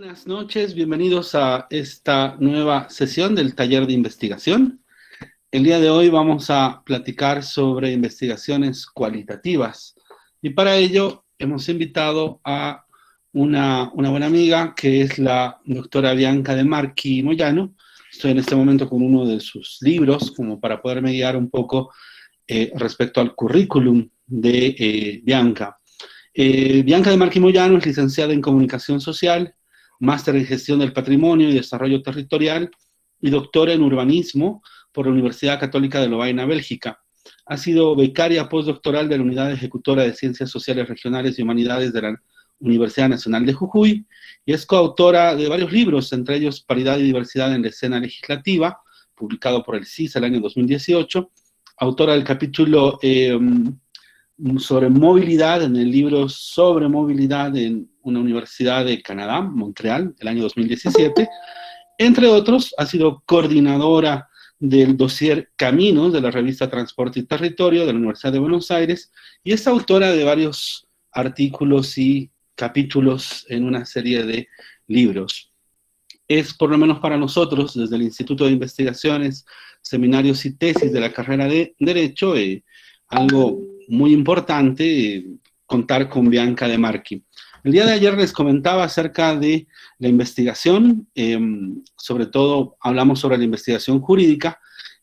Buenas noches, bienvenidos a esta nueva sesión del taller de investigación. El día de hoy vamos a platicar sobre investigaciones cualitativas y para ello hemos invitado a una buena amiga que es la doctora Bianca De Marchi Moyano. Estoy en este momento con uno de sus libros como para poderme guiar un poco respecto al currículum de Bianca. Bianca De Marchi Moyano es licenciada en Comunicación Social, máster en Gestión del Patrimonio y Desarrollo Territorial y doctora en Urbanismo por la Universidad Católica de Lovaina, Bélgica. Ha sido becaria postdoctoral de la Unidad Ejecutora de Ciencias Sociales Regionales y Humanidades de la Universidad Nacional de Jujuy y es coautora de varios libros, entre ellos Paridad y Diversidad en la Escena Legislativa, publicado por el CIS el año 2018, autora del capítulo sobre movilidad en el libro sobre movilidad en una universidad de Canadá, Montreal, el año 2017. Entre otros, ha sido coordinadora del dossier Caminos de la revista Transporte y Territorio de la Universidad de Buenos Aires y es autora de varios artículos y capítulos en una serie de libros. Es, por lo menos para nosotros, desde el Instituto de Investigaciones, Seminarios y Tesis de la carrera de Derecho, algo muy importante contar con Bianca De Marchi. El día de ayer les comentaba acerca de la investigación, sobre todo hablamos sobre la investigación jurídica,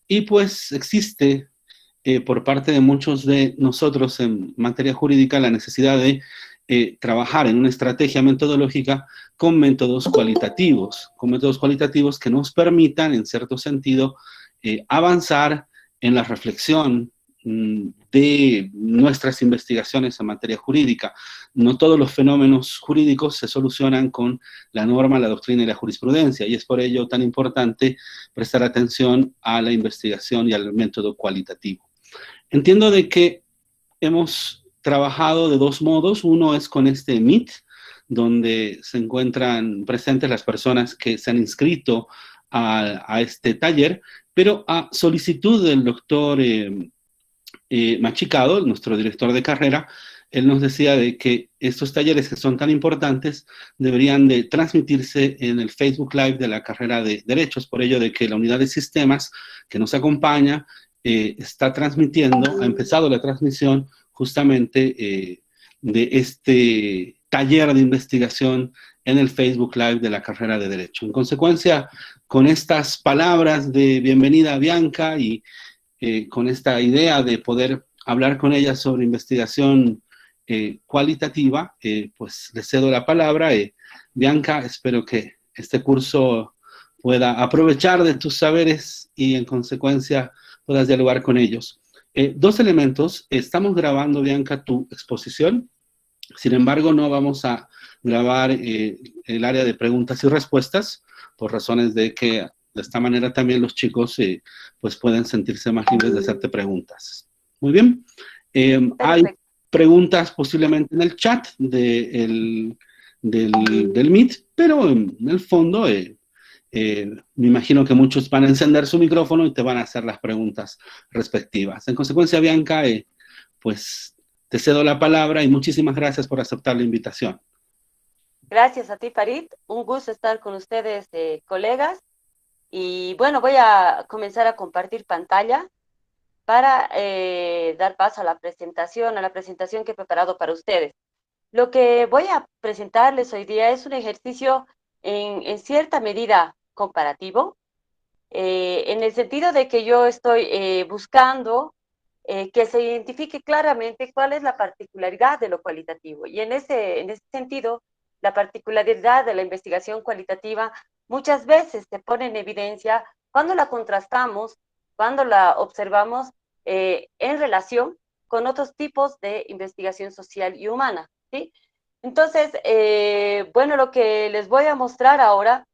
y pues existe por parte de muchos de nosotros en materia jurídica la necesidad de trabajar en una estrategia metodológica con métodos cualitativos que nos permitan, en cierto sentido, avanzar en la reflexión de nuestras investigaciones en materia jurídica. No todos los fenómenos jurídicos se solucionan con la norma, la doctrina y la jurisprudencia, y es por ello tan importante prestar atención a la investigación y al método cualitativo. Entiendo de que hemos trabajado de dos modos. Uno es con este Meet, donde se encuentran presentes las personas que se han inscrito a este taller, pero a solicitud del doctor Machicado, nuestro director de carrera, él nos decía de que estos talleres que son tan importantes deberían de transmitirse en el Facebook Live de la carrera de Derechos, por ello de que la unidad de sistemas que nos acompaña está transmitiendo, ha empezado la transmisión justamente de este taller de investigación en el Facebook Live de la carrera de Derecho. En consecuencia, con estas palabras de bienvenida a Bianca y con esta idea de poder hablar con ella sobre investigación cualitativa, pues le cedo la palabra. Bianca, espero que este curso pueda aprovechar de tus saberes y en consecuencia puedas dialogar con ellos. Dos elementos, estamos grabando, Bianca, tu exposición, sin embargo no vamos a grabar el área de preguntas y respuestas por razones de que de esta manera también los chicos pues pueden sentirse más libres de hacerte preguntas. Muy bien. Hay preguntas posiblemente en el chat del Meet, pero en el fondo me imagino que muchos van a encender su micrófono y te van a hacer las preguntas respectivas. En consecuencia, Bianca, pues te cedo la palabra y muchísimas gracias por aceptar la invitación. Gracias a ti, Farid. Un gusto estar con ustedes, colegas. Y bueno, voy a comenzar a compartir pantalla para dar paso a la presentación que he preparado para ustedes. Lo que voy a presentarles hoy día es un ejercicio en cierta medida comparativo, en el sentido de que yo estoy buscando que se identifique claramente cuál es la particularidad de lo cualitativo. Y en ese sentido, la particularidad de la investigación cualitativa muchas veces se pone en evidencia cuando la contrastamos, cuando la observamos en relación con otros tipos de investigación social y humana, ¿sí? Entonces, bueno, lo que les voy a mostrar ahora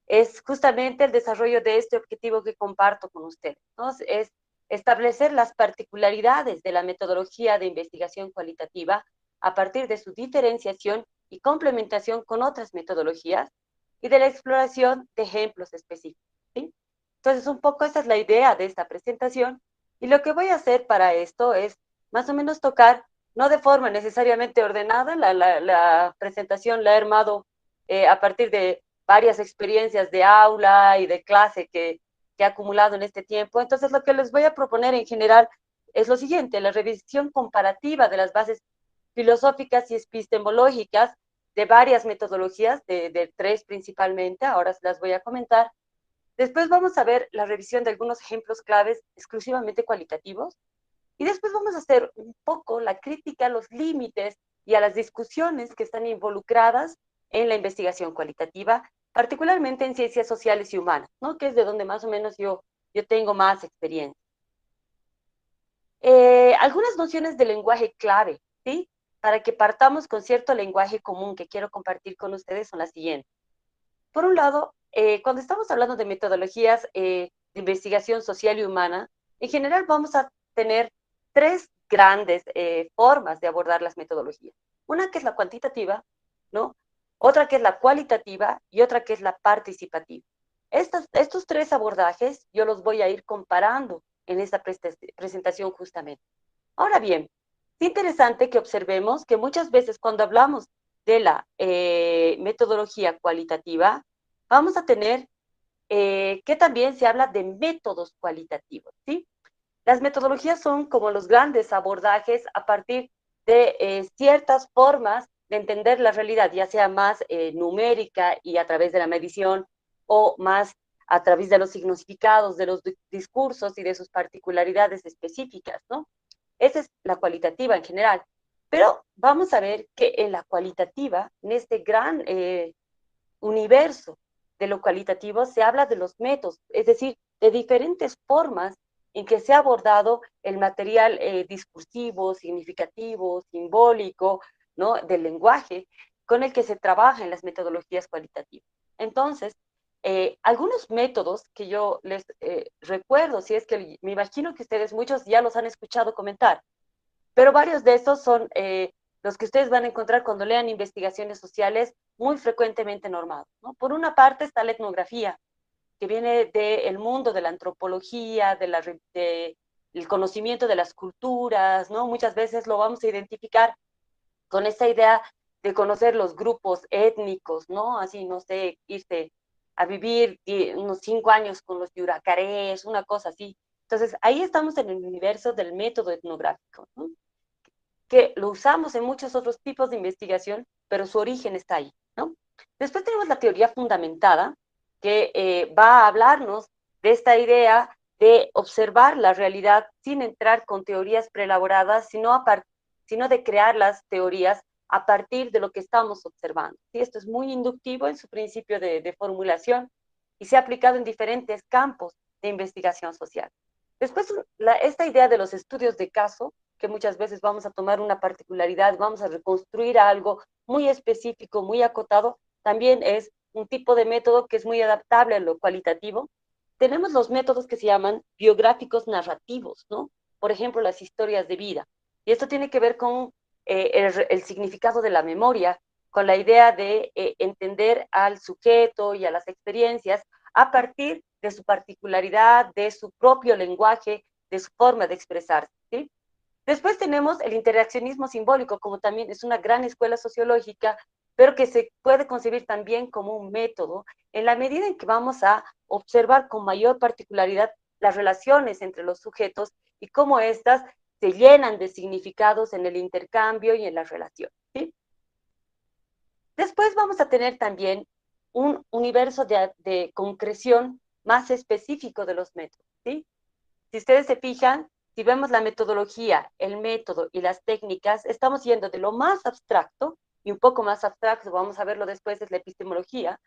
es justamente el desarrollo de este objetivo que comparto con ustedes, ¿no? Es establecer las particularidades de la metodología de investigación cualitativa a partir de su diferenciación y complementación con otras metodologías y de la exploración de ejemplos específicos, ¿sí? Entonces, un poco esa es la idea de esta presentación y lo que voy a hacer para esto es más o menos tocar, no de forma necesariamente ordenada, la presentación la he armado a partir de varias experiencias de aula y de clase que he acumulado en este tiempo. Entonces, lo que les voy a proponer en general es lo siguiente: la revisión comparativa de las bases filosóficas y epistemológicas de varias metodologías, de tres principalmente, ahora las voy a comentar. Después vamos a ver la revisión de algunos ejemplos claves exclusivamente cualitativos. Y después vamos a hacer un poco la crítica a los límites y a las discusiones que están involucradas en la investigación cualitativa, particularmente en ciencias sociales y humanas, ¿no? Que es de donde más o menos yo tengo más experiencia. Algunas nociones de lenguaje clave, ¿sí? Para que partamos con cierto lenguaje común que quiero compartir con ustedes son las siguientes. Por un lado, cuando estamos hablando de metodologías de investigación social y humana, en general vamos a tener tres grandes formas de abordar las metodologías. Una que es la cuantitativa, ¿no? Otra que es la cualitativa y otra que es la participativa. Estos tres abordajes yo los voy a ir comparando en esta presentación justamente. Ahora bien, es interesante que observemos que muchas veces cuando hablamos de la metodología cualitativa, vamos a tener que también se habla de métodos cualitativos, ¿sí? Las metodologías son como los grandes abordajes a partir de ciertas formas de entender la realidad, ya sea más numérica y a través de la medición, o más a través de los significados, de los discursos y de sus particularidades específicas, ¿no? Esa es la cualitativa en general. Pero vamos a ver que en la cualitativa, en este gran universo de lo cualitativo, se habla de los métodos, es decir, de diferentes formas en que se ha abordado el material discursivo, significativo, simbólico, ¿no? Del lenguaje con el que se trabaja en las metodologías cualitativas. Entonces, algunos métodos que yo les recuerdo, si es que me imagino que ustedes muchos ya los han escuchado comentar, pero varios de estos son los que ustedes van a encontrar cuando lean investigaciones sociales muy frecuentemente normados, ¿no? Por una parte está la etnografía, que viene del mundo de la antropología, del conocimiento de las culturas, ¿no? Muchas veces lo vamos a identificar con esta idea de conocer los grupos étnicos, ¿no? Así, no sé, irse a vivir unos 5 años con los yuracarés, una cosa así. Entonces, ahí estamos en el universo del método etnográfico, ¿no? Que lo usamos en muchos otros tipos de investigación, pero su origen está ahí, ¿no? Después tenemos la teoría fundamentada, que va a hablarnos de esta idea de observar la realidad sin entrar con teorías preelaboradas, sino de crear las teorías a partir de lo que estamos observando. ¿Sí? Esto es muy inductivo en su principio de formulación y se ha aplicado en diferentes campos de investigación social. Después, esta idea de los estudios de caso, que muchas veces vamos a tomar una particularidad, vamos a reconstruir algo muy específico, muy acotado, también es un tipo de método que es muy adaptable a lo cualitativo. Tenemos los métodos que se llaman biográficos narrativos, ¿no? Por ejemplo, las historias de vida. Y esto tiene que ver con el significado de la memoria, con la idea de entender al sujeto y a las experiencias a partir de su particularidad, de su propio lenguaje, de su forma de expresarse, ¿sí? Después tenemos el interaccionismo simbólico, como también es una gran escuela sociológica, pero que se puede concebir también como un método en la medida en que vamos a observar con mayor particularidad las relaciones entre los sujetos y cómo éstas se llenan de significados en el intercambio y en la relación, ¿sí? Después vamos a tener también un universo de concreción más específico de los métodos, ¿sí? Si ustedes se fijan, si vemos la metodología, el método y las técnicas, estamos yendo de lo más abstracto, y un poco más abstracto, vamos a verlo después, es la epistemología,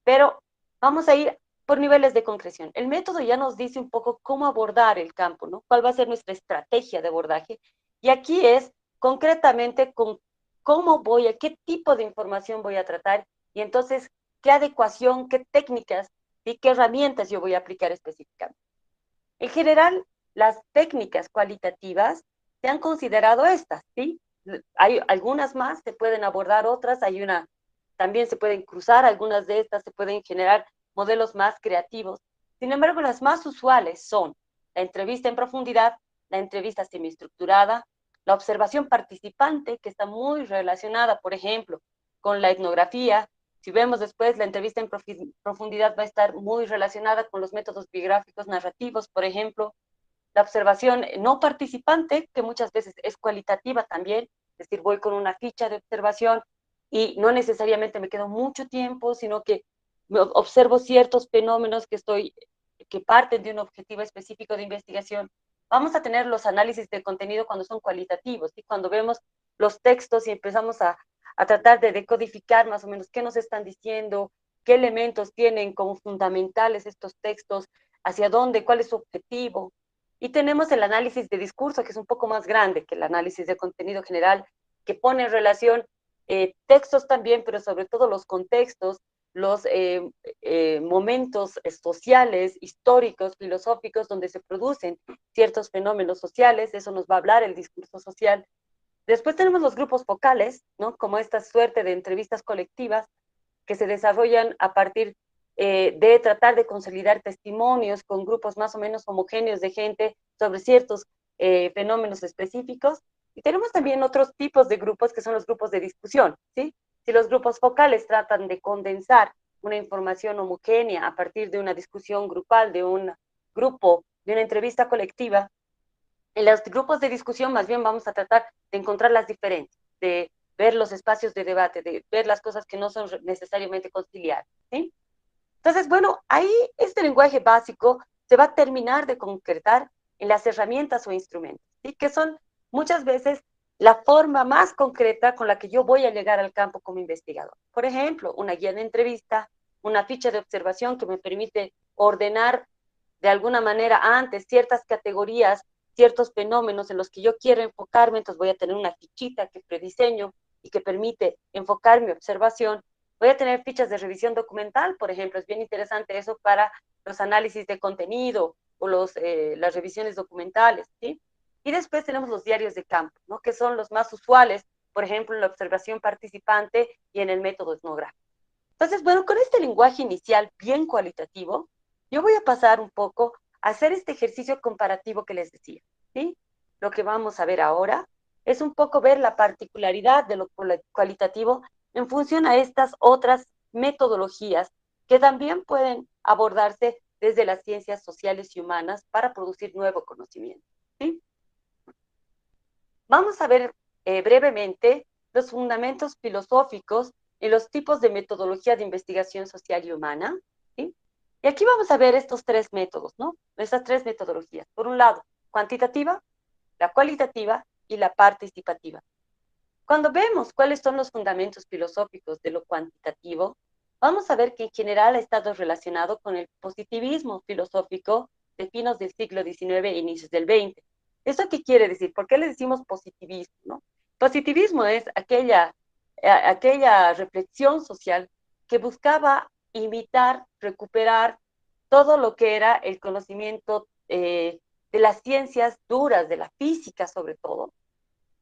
pero vamos a ir por niveles de concreción. El método ya nos dice un poco cómo abordar el campo, ¿no? Cuál va a ser nuestra estrategia de abordaje. Y aquí es concretamente con cómo voy a, qué tipo de información voy a tratar, y entonces qué adecuación, qué técnicas y qué herramientas yo voy a aplicar específicamente. En general, las técnicas cualitativas se han considerado estas, ¿sí? Hay algunas más, se pueden abordar otras, también se pueden cruzar algunas de estas, se pueden generar modelos más creativos. Sin embargo, las más usuales son la entrevista en profundidad, la entrevista semiestructurada, la observación participante, que está muy relacionada, por ejemplo, con la etnografía, Si vemos después, la entrevista en profundidad va a estar muy relacionada con los métodos biográficos narrativos, por ejemplo, la observación no participante, que muchas veces es cualitativa también, es decir, voy con una ficha de observación y no necesariamente me quedo mucho tiempo, sino que observo ciertos fenómenos que parten de un objetivo específico de investigación. Vamos a tener los análisis de contenido cuando son cualitativos, y cuando vemos los textos y empezamos a tratar de decodificar más o menos qué nos están diciendo, qué elementos tienen como fundamentales estos textos, hacia dónde, cuál es su objetivo. Y tenemos el análisis de discurso, que es un poco más grande que el análisis de contenido general, que pone en relación textos también, pero sobre todo los contextos, los momentos sociales, históricos, filosóficos, donde se producen ciertos fenómenos sociales. Eso nos va a hablar el discurso social. Después tenemos los grupos focales, ¿no? Como esta suerte de entrevistas colectivas que se desarrollan a partir de tratar de consolidar testimonios con grupos más o menos homogéneos de gente sobre ciertos fenómenos específicos. Y tenemos también otros tipos de grupos que son los grupos de discusión, ¿sí? Si los grupos focales tratan de condensar una información homogénea a partir de una discusión grupal, de un grupo, de una entrevista colectiva, en los grupos de discusión más bien vamos a tratar de encontrar las diferencias, de ver los espacios de debate, de ver las cosas que no son necesariamente conciliables, ¿sí? Entonces, bueno, ahí este lenguaje básico se va a terminar de concretar en las herramientas o instrumentos, ¿sí? Que son muchas veces la forma más concreta con la que yo voy a llegar al campo como investigador. Por ejemplo, una guía de entrevista, una ficha de observación que me permite ordenar de alguna manera antes ciertas categorías, ciertos fenómenos en los que yo quiero enfocarme, entonces voy a tener una fichita que prediseño y que permite enfocar mi observación. Voy a tener fichas de revisión documental, por ejemplo, es bien interesante eso para los análisis de contenido o las revisiones documentales, ¿sí? Y después tenemos los diarios de campo, ¿no? Que son los más usuales, por ejemplo, en la observación participante y en el método etnográfico. Entonces, bueno, con este lenguaje inicial bien cualitativo, yo voy a pasar un poco a hacer este ejercicio comparativo que les decía, ¿sí? Lo que vamos a ver ahora es un poco ver la particularidad de lo cualitativo en función a estas otras metodologías que también pueden abordarse desde las ciencias sociales y humanas para producir nuevo conocimiento, ¿sí? Vamos a ver brevemente los fundamentos filosóficos y los tipos de metodología de investigación social y humana, ¿sí? Y aquí vamos a ver estos tres métodos, ¿no? Estas tres metodologías. Por un lado, cuantitativa, la cualitativa y la participativa. Cuando vemos cuáles son los fundamentos filosóficos de lo cuantitativo, vamos a ver que en general ha estado relacionado con el positivismo filosófico de finos del siglo XIX e inicios del XX. ¿Eso qué quiere decir? ¿Por qué le decimos positivismo? ¿No? Positivismo es aquella reflexión social que buscaba imitar, recuperar todo lo que era el conocimiento de las ciencias duras, de la física sobre todo,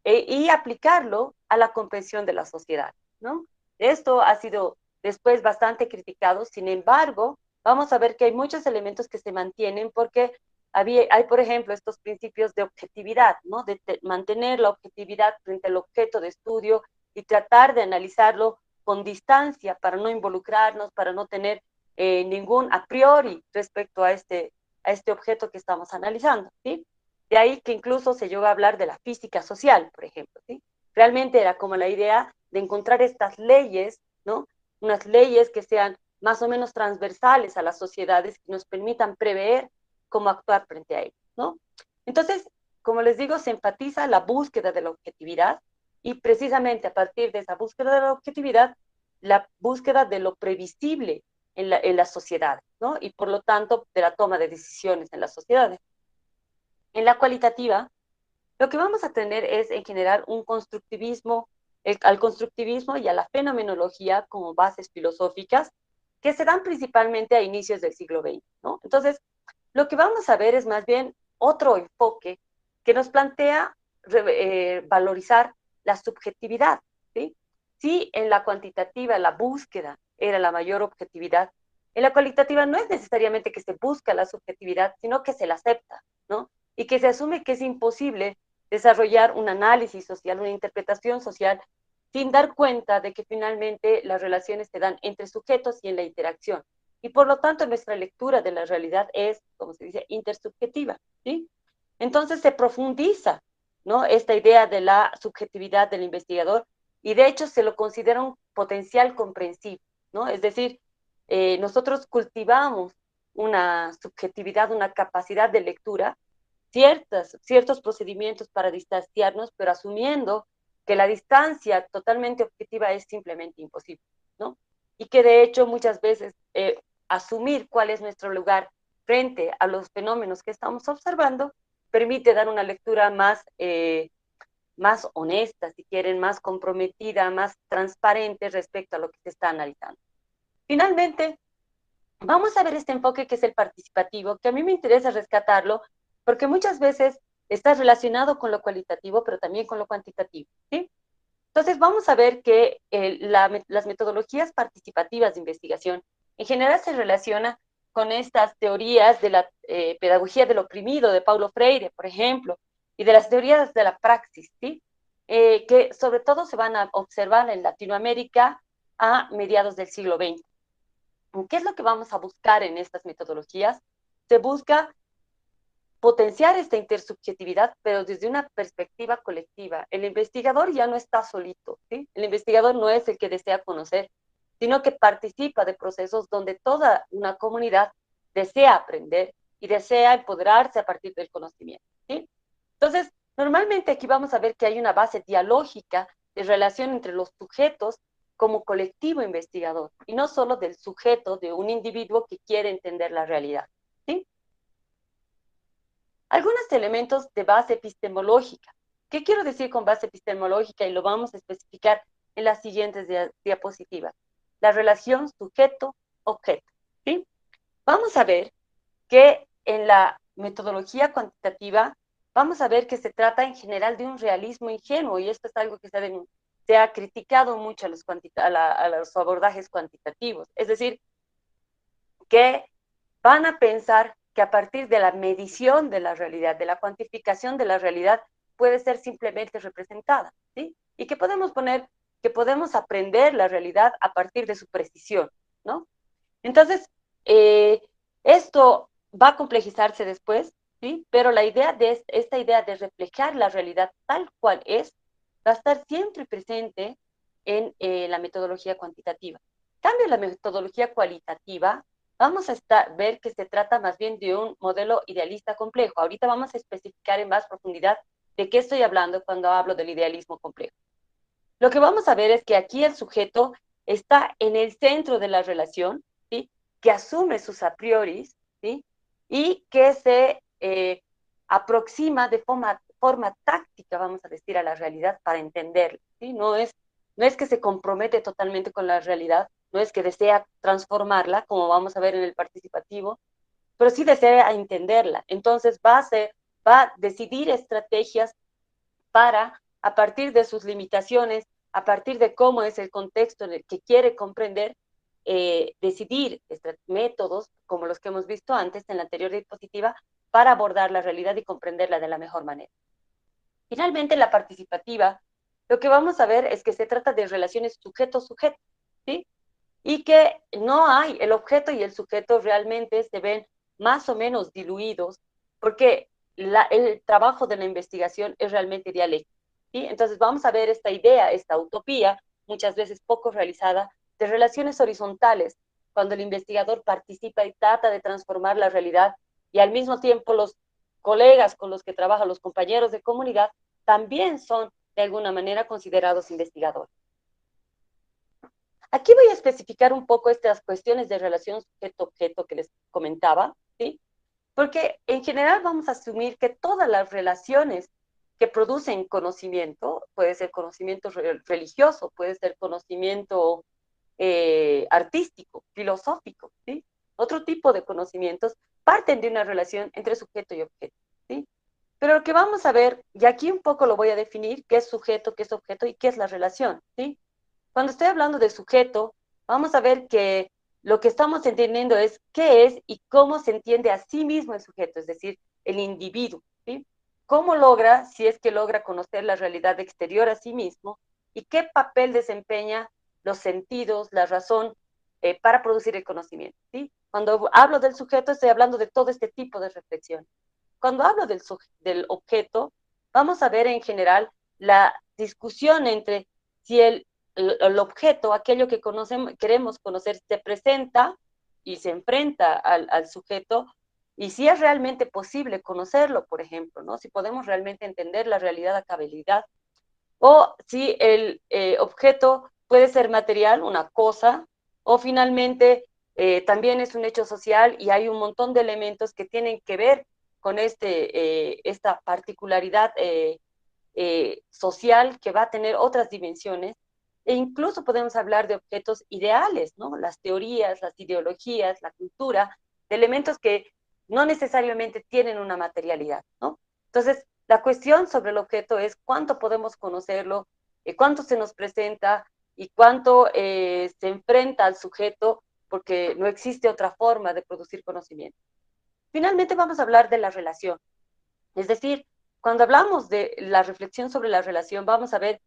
y aplicarlo a la comprensión de la sociedad, ¿no? Esto ha sido después bastante criticado, sin embargo, vamos a ver que hay muchos elementos que se mantienen porque hay, por ejemplo, estos principios de objetividad, ¿no? De mantener la objetividad frente al objeto de estudio y tratar de analizarlo con distancia para no involucrarnos, para no tener ningún a priori respecto a este objeto que estamos analizando, ¿sí? De ahí que incluso se llegó a hablar de la física social, por ejemplo, ¿sí? Realmente era como la idea de encontrar estas leyes, ¿no? Unas leyes que sean más o menos transversales a las sociedades, que nos permitan prever cómo actuar frente a ellos, ¿no? Entonces, como les digo, se enfatiza la búsqueda de la objetividad y precisamente a partir de esa búsqueda de la objetividad, la búsqueda de lo previsible en las sociedades, ¿no? Y por lo tanto, de la toma de decisiones en las sociedades. En la cualitativa, lo que vamos a tener es en general un constructivismo, al constructivismo y a la fenomenología como bases filosóficas que se dan principalmente a inicios del siglo XX, ¿no? Entonces, lo que vamos a ver es más bien otro enfoque que nos plantea valorizar la subjetividad, ¿sí? Si en la cuantitativa la búsqueda era la mayor objetividad, en la cualitativa no es necesariamente que se busca la subjetividad, sino que se la acepta, ¿no? Y que se asume que es imposible desarrollar un análisis social, una interpretación social sin dar cuenta de que finalmente las relaciones se dan entre sujetos y en la interacción. Y por lo tanto, nuestra lectura de la realidad es, como se dice, intersubjetiva, ¿sí? Entonces se profundiza, ¿no?, esta idea de la subjetividad del investigador y de hecho se lo considera un potencial comprensivo, ¿no? Es decir, nosotros cultivamos una subjetividad, una capacidad de lectura, ciertos procedimientos para distanciarnos, pero asumiendo que la distancia totalmente objetiva es simplemente imposible, ¿no? Y que de hecho muchas veces asumir cuál es nuestro lugar frente a los fenómenos que estamos observando permite dar una lectura más honesta, si quieren, más comprometida, más transparente respecto a lo que se está analizando. Finalmente, vamos a ver este enfoque que es el participativo, que a mí me interesa rescatarlo, porque muchas veces está relacionado con lo cualitativo, pero también con lo cuantitativo, ¿sí? Entonces, vamos a ver que las metodologías participativas de investigación en general se relaciona con estas teorías de la pedagogía del oprimido de Paulo Freire, por ejemplo, y de las teorías de la praxis, ¿sí? Que sobre todo se van a observar en Latinoamérica a mediados del siglo XX. ¿Qué es lo que vamos a buscar en estas metodologías? Se busca potenciar esta intersubjetividad, pero desde una perspectiva colectiva. El investigador ya no está solito, ¿sí? El investigador no es el que desea conocer, sino que participa de procesos donde toda una comunidad desea aprender y desea empoderarse a partir del conocimiento, ¿sí? Entonces, normalmente aquí vamos a ver que hay una base dialógica de relación entre los sujetos como colectivo investigador y no solo del sujeto, de un individuo que quiere entender la realidad, ¿sí? Algunos elementos de base epistemológica. ¿Qué quiero decir con base epistemológica? Y lo vamos a especificar en las siguientes diapositivas. La relación sujeto-objeto, ¿sí? Vamos a ver que en la metodología cuantitativa vamos a ver que se trata en general de un realismo ingenuo, y esto es algo que se ha criticado mucho a los abordajes cuantitativos. Es decir, que van a pensar que a partir de la medición de la realidad, de la cuantificación de la realidad, puede ser simplemente representada, ¿sí? Y que podemos aprender la realidad a partir de su precisión, ¿no? Entonces, esto va a complejizarse después, ¿sí? Pero la idea de esta idea de reflejar la realidad tal cual es, va a estar siempre presente en la metodología cuantitativa. En cambio, la metodología cualitativa, vamos a ver que se trata más bien de un modelo idealista complejo. Ahorita vamos a especificar en más profundidad de qué estoy hablando cuando hablo del idealismo complejo. Lo que vamos a ver es que aquí el sujeto está en el centro de la relación, ¿sí? Que asume sus a priori, ¿sí? Y que se aproxima de forma táctica, vamos a decir, a la realidad para entenderla, ¿sí? No es que se compromete totalmente con la realidad, no es que desea transformarla, como vamos a ver en el participativo, pero sí desea entenderla. Entonces va a decidir estrategias para, a partir de sus limitaciones, a partir de cómo es el contexto en el que quiere comprender, decidir métodos como los que hemos visto antes en la anterior diapositiva para abordar la realidad y comprenderla de la mejor manera. Finalmente, la participativa, lo que vamos a ver es que se trata de relaciones sujeto-sujeto, ¿sí? Y que no hay, el objeto y el sujeto realmente se ven más o menos diluidos, porque el trabajo de la investigación es realmente dialéctico, ¿sí? Entonces vamos a ver esta idea, esta utopía, muchas veces poco realizada, de relaciones horizontales, cuando el investigador participa y trata de transformar la realidad, y al mismo tiempo los colegas con los que trabaja, los compañeros de comunidad, también son de alguna manera considerados investigadores. Aquí voy a especificar un poco estas cuestiones de relación sujeto-objeto que les comentaba, ¿sí? Porque en general vamos a asumir que todas las relaciones que producen conocimiento, puede ser conocimiento religioso, puede ser conocimiento artístico, filosófico, ¿sí? Otro tipo de conocimientos parten de una relación entre sujeto y objeto, ¿sí? Pero lo que vamos a ver, y aquí un poco lo voy a definir, qué es sujeto, qué es objeto y qué es la relación, ¿sí? Cuando estoy hablando de sujeto, vamos a ver que lo que estamos entendiendo es qué es y cómo se entiende a sí mismo el sujeto, es decir, el individuo, ¿sí? ¿Cómo logra, si es que logra conocer la realidad exterior a sí mismo, y qué papel desempeña los sentidos, la razón, para producir el conocimiento, ¿sí? Cuando hablo del sujeto, estoy hablando de todo este tipo de reflexión. Cuando hablo del objeto, vamos a ver en general la discusión entre si el objeto, aquello que queremos conocer, se presenta y se enfrenta al sujeto, y si es realmente posible conocerlo, por ejemplo, ¿no? Si podemos realmente entender la realidad a cabalidad, o si el objeto puede ser material, una cosa, o finalmente también es un hecho social y hay un montón de elementos que tienen que ver con esta particularidad social que va a tener otras dimensiones, e incluso podemos hablar de objetos ideales, ¿no? Las teorías, las ideologías, la cultura, de elementos que no necesariamente tienen una materialidad, ¿no? Entonces, la cuestión sobre el objeto es cuánto podemos conocerlo, cuánto se nos presenta y cuánto se enfrenta al sujeto, porque no existe otra forma de producir conocimiento. Finalmente vamos a hablar de la relación. Es decir, cuando hablamos de la reflexión sobre la relación, vamos a ver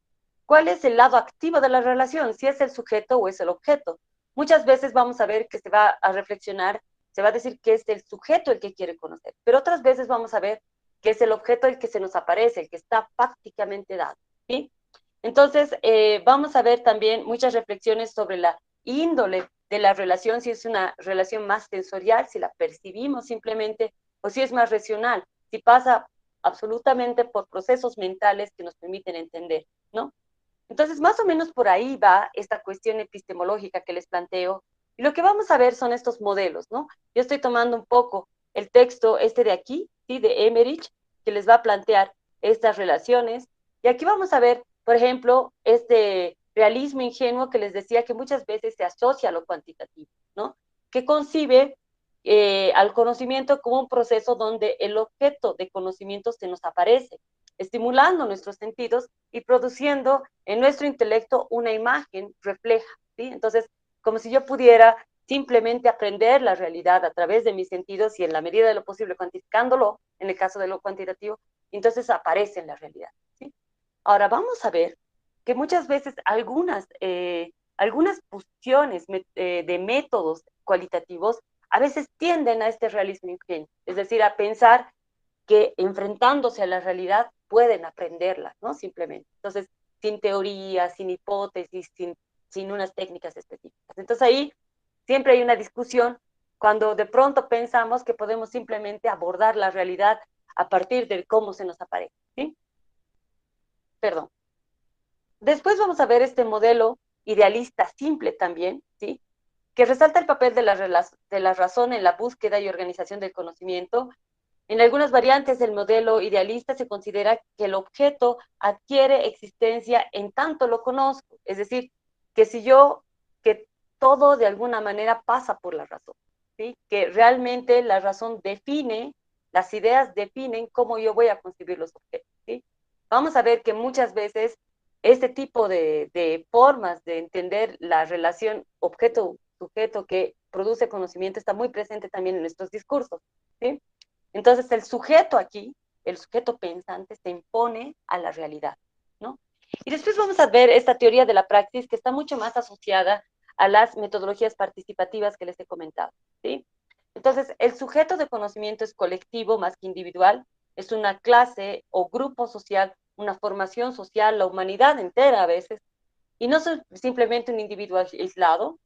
cuál es el lado activo de la relación, si es el sujeto o es el objeto. Muchas veces vamos a ver que se va a reflexionar, se va a decir que es el sujeto el que quiere conocer, pero otras veces vamos a ver que es el objeto el que se nos aparece, el que está prácticamente dado, ¿sí? Entonces, vamos a ver también muchas reflexiones sobre la índole de la relación, si es una relación más sensorial, si la percibimos simplemente, o si es más racional, si pasa absolutamente por procesos mentales que nos permiten entender, ¿no? Entonces, más o menos por ahí va esta cuestión epistemológica que les planteo. Y lo que vamos a ver son estos modelos, ¿no? Yo estoy tomando un poco el texto este de aquí, ¿sí? De Emmerich, que les va a plantear estas relaciones. Y aquí vamos a ver, por ejemplo, este realismo ingenuo que les decía que muchas veces se asocia a lo cuantitativo, ¿no? Que concibe al conocimiento como un proceso donde el objeto de conocimiento se nos aparece, estimulando nuestros sentidos y produciendo en nuestro intelecto una imagen refleja, ¿sí? Entonces, como si yo pudiera simplemente aprender la realidad a través de mis sentidos y en la medida de lo posible cuantificándolo, en el caso de lo cuantitativo, entonces aparece en la realidad, ¿sí? Ahora vamos a ver que muchas veces algunas fusiones de métodos cualitativos a veces tienden a este realismo ingenuo, es decir, a pensar que enfrentándose a la realidad pueden aprenderla, ¿no? Simplemente. Entonces, sin teoría, sin hipótesis, sin unas técnicas específicas. Entonces ahí siempre hay una discusión cuando de pronto pensamos que podemos simplemente abordar la realidad a partir de cómo se nos aparece, ¿sí? Perdón. Después vamos a ver este modelo idealista simple también, ¿sí? Que resalta el papel de la razón en la búsqueda y organización del conocimiento. En algunas variantes del modelo idealista se considera que el objeto adquiere existencia en tanto lo conozco, es decir, que si yo, que todo de alguna manera pasa por la razón, ¿sí? Que realmente la razón define, las ideas definen cómo yo voy a concebir los objetos, ¿sí? Vamos a ver que muchas veces este tipo de formas de entender la relación objeto-sujeto que produce conocimiento está muy presente también en nuestros discursos, ¿sí? Entonces el sujeto aquí, el sujeto pensante, se impone a la realidad, ¿no? Y después vamos a ver esta teoría de la praxis que está mucho más asociada a las metodologías participativas que les he comentado, ¿sí? Entonces, el sujeto de conocimiento es colectivo más que individual, es una clase o grupo social, una formación social, la humanidad entera a veces, y no es simplemente un individuo aislado,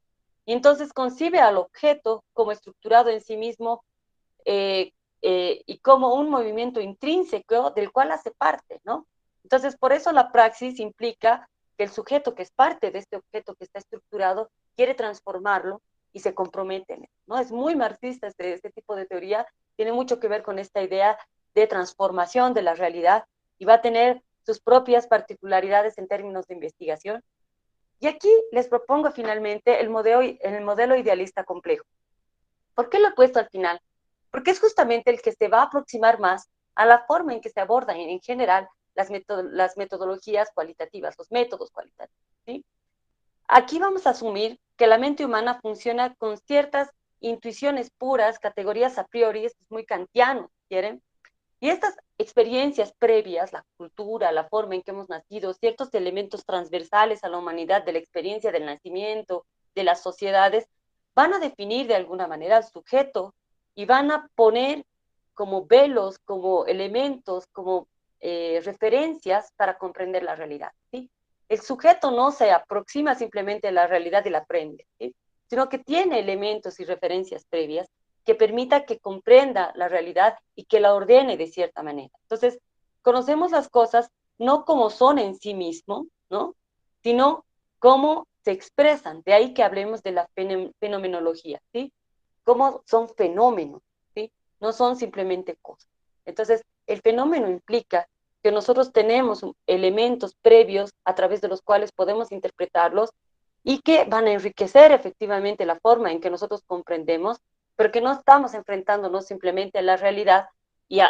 y entonces concibe al objeto como estructurado en sí mismo eh, y como un movimiento intrínseco del cual hace parte, ¿no? Entonces, por eso la praxis implica que el sujeto que es parte de este objeto que está estructurado quiere transformarlo y se compromete en él, ¿no? Es muy marxista este tipo de teoría, tiene mucho que ver con esta idea de transformación de la realidad y va a tener sus propias particularidades en términos de investigación. Y aquí les propongo finalmente el modelo idealista complejo. ¿Por qué lo he puesto al final? Porque es justamente el que se va a aproximar más a la forma en que se abordan en general las metodologías cualitativas, los métodos cualitativos, ¿sí? Aquí vamos a asumir que la mente humana funciona con ciertas intuiciones puras, categorías a priori, esto es muy kantiano, ¿quieren? Y estas experiencias previas, la cultura, la forma en que hemos nacido, ciertos elementos transversales a la humanidad de la experiencia del nacimiento, de las sociedades, van a definir de alguna manera al sujeto y van a poner como velos, como elementos, como referencias para comprender la realidad, ¿sí? El sujeto no se aproxima simplemente a la realidad y la aprende, ¿sí? Sino que tiene elementos y referencias previas que permita que comprenda la realidad y que la ordene de cierta manera. Entonces, conocemos las cosas no como son en sí mismo, ¿no? Sino cómo se expresan. De ahí que hablemos de la fenomenología, ¿sí? Cómo son fenómenos, ¿sí? No son simplemente cosas. Entonces, el fenómeno implica que nosotros tenemos elementos previos a través de los cuales podemos interpretarlos y que van a enriquecer efectivamente la forma en que nosotros comprendemos, pero que no estamos enfrentándonos simplemente a la realidad y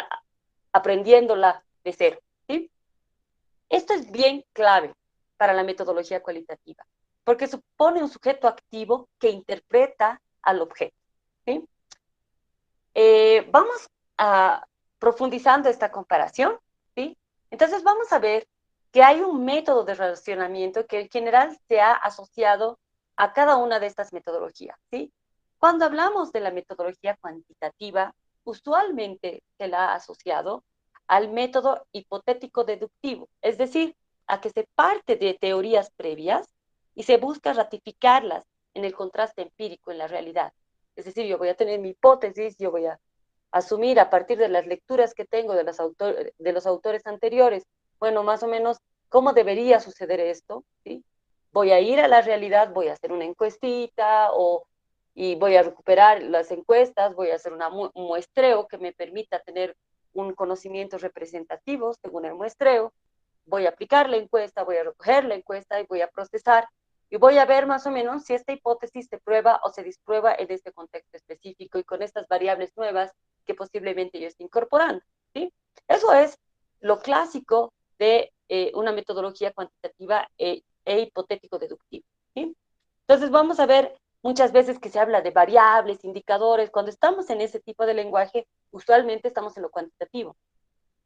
aprendiéndola de cero, ¿sí? Esto es bien clave para la metodología cualitativa, porque supone un sujeto activo que interpreta al objeto, ¿sí? Vamos a profundizando esta comparación, ¿sí? Entonces vamos a ver que hay un método de relacionamiento que en general se ha asociado a cada una de estas metodologías, ¿sí? Cuando hablamos de la metodología cuantitativa, usualmente se la ha asociado al método hipotético deductivo, es decir, a que se parte de teorías previas y se busca ratificarlas en el contraste empírico en la realidad. Es decir, yo voy a tener mi hipótesis, yo voy a asumir a partir de las lecturas que tengo de los autores anteriores, bueno, más o menos, ¿cómo debería suceder esto? ¿Sí? Voy a ir a la realidad, voy a hacer una encuestita y voy a recuperar las encuestas, voy a hacer un muestreo que me permita tener un conocimiento representativo según el muestreo, voy a aplicar la encuesta, voy a recoger la encuesta y voy a procesar y voy a ver más o menos si esta hipótesis se prueba o se disprueba en este contexto específico y con estas variables nuevas que posiblemente yo esté incorporando, ¿sí? Eso es lo clásico de una metodología cuantitativa hipotético-deductiva, ¿sí? Entonces vamos a ver muchas veces que se habla de variables, indicadores. Cuando estamos en ese tipo de lenguaje, usualmente estamos en lo cuantitativo.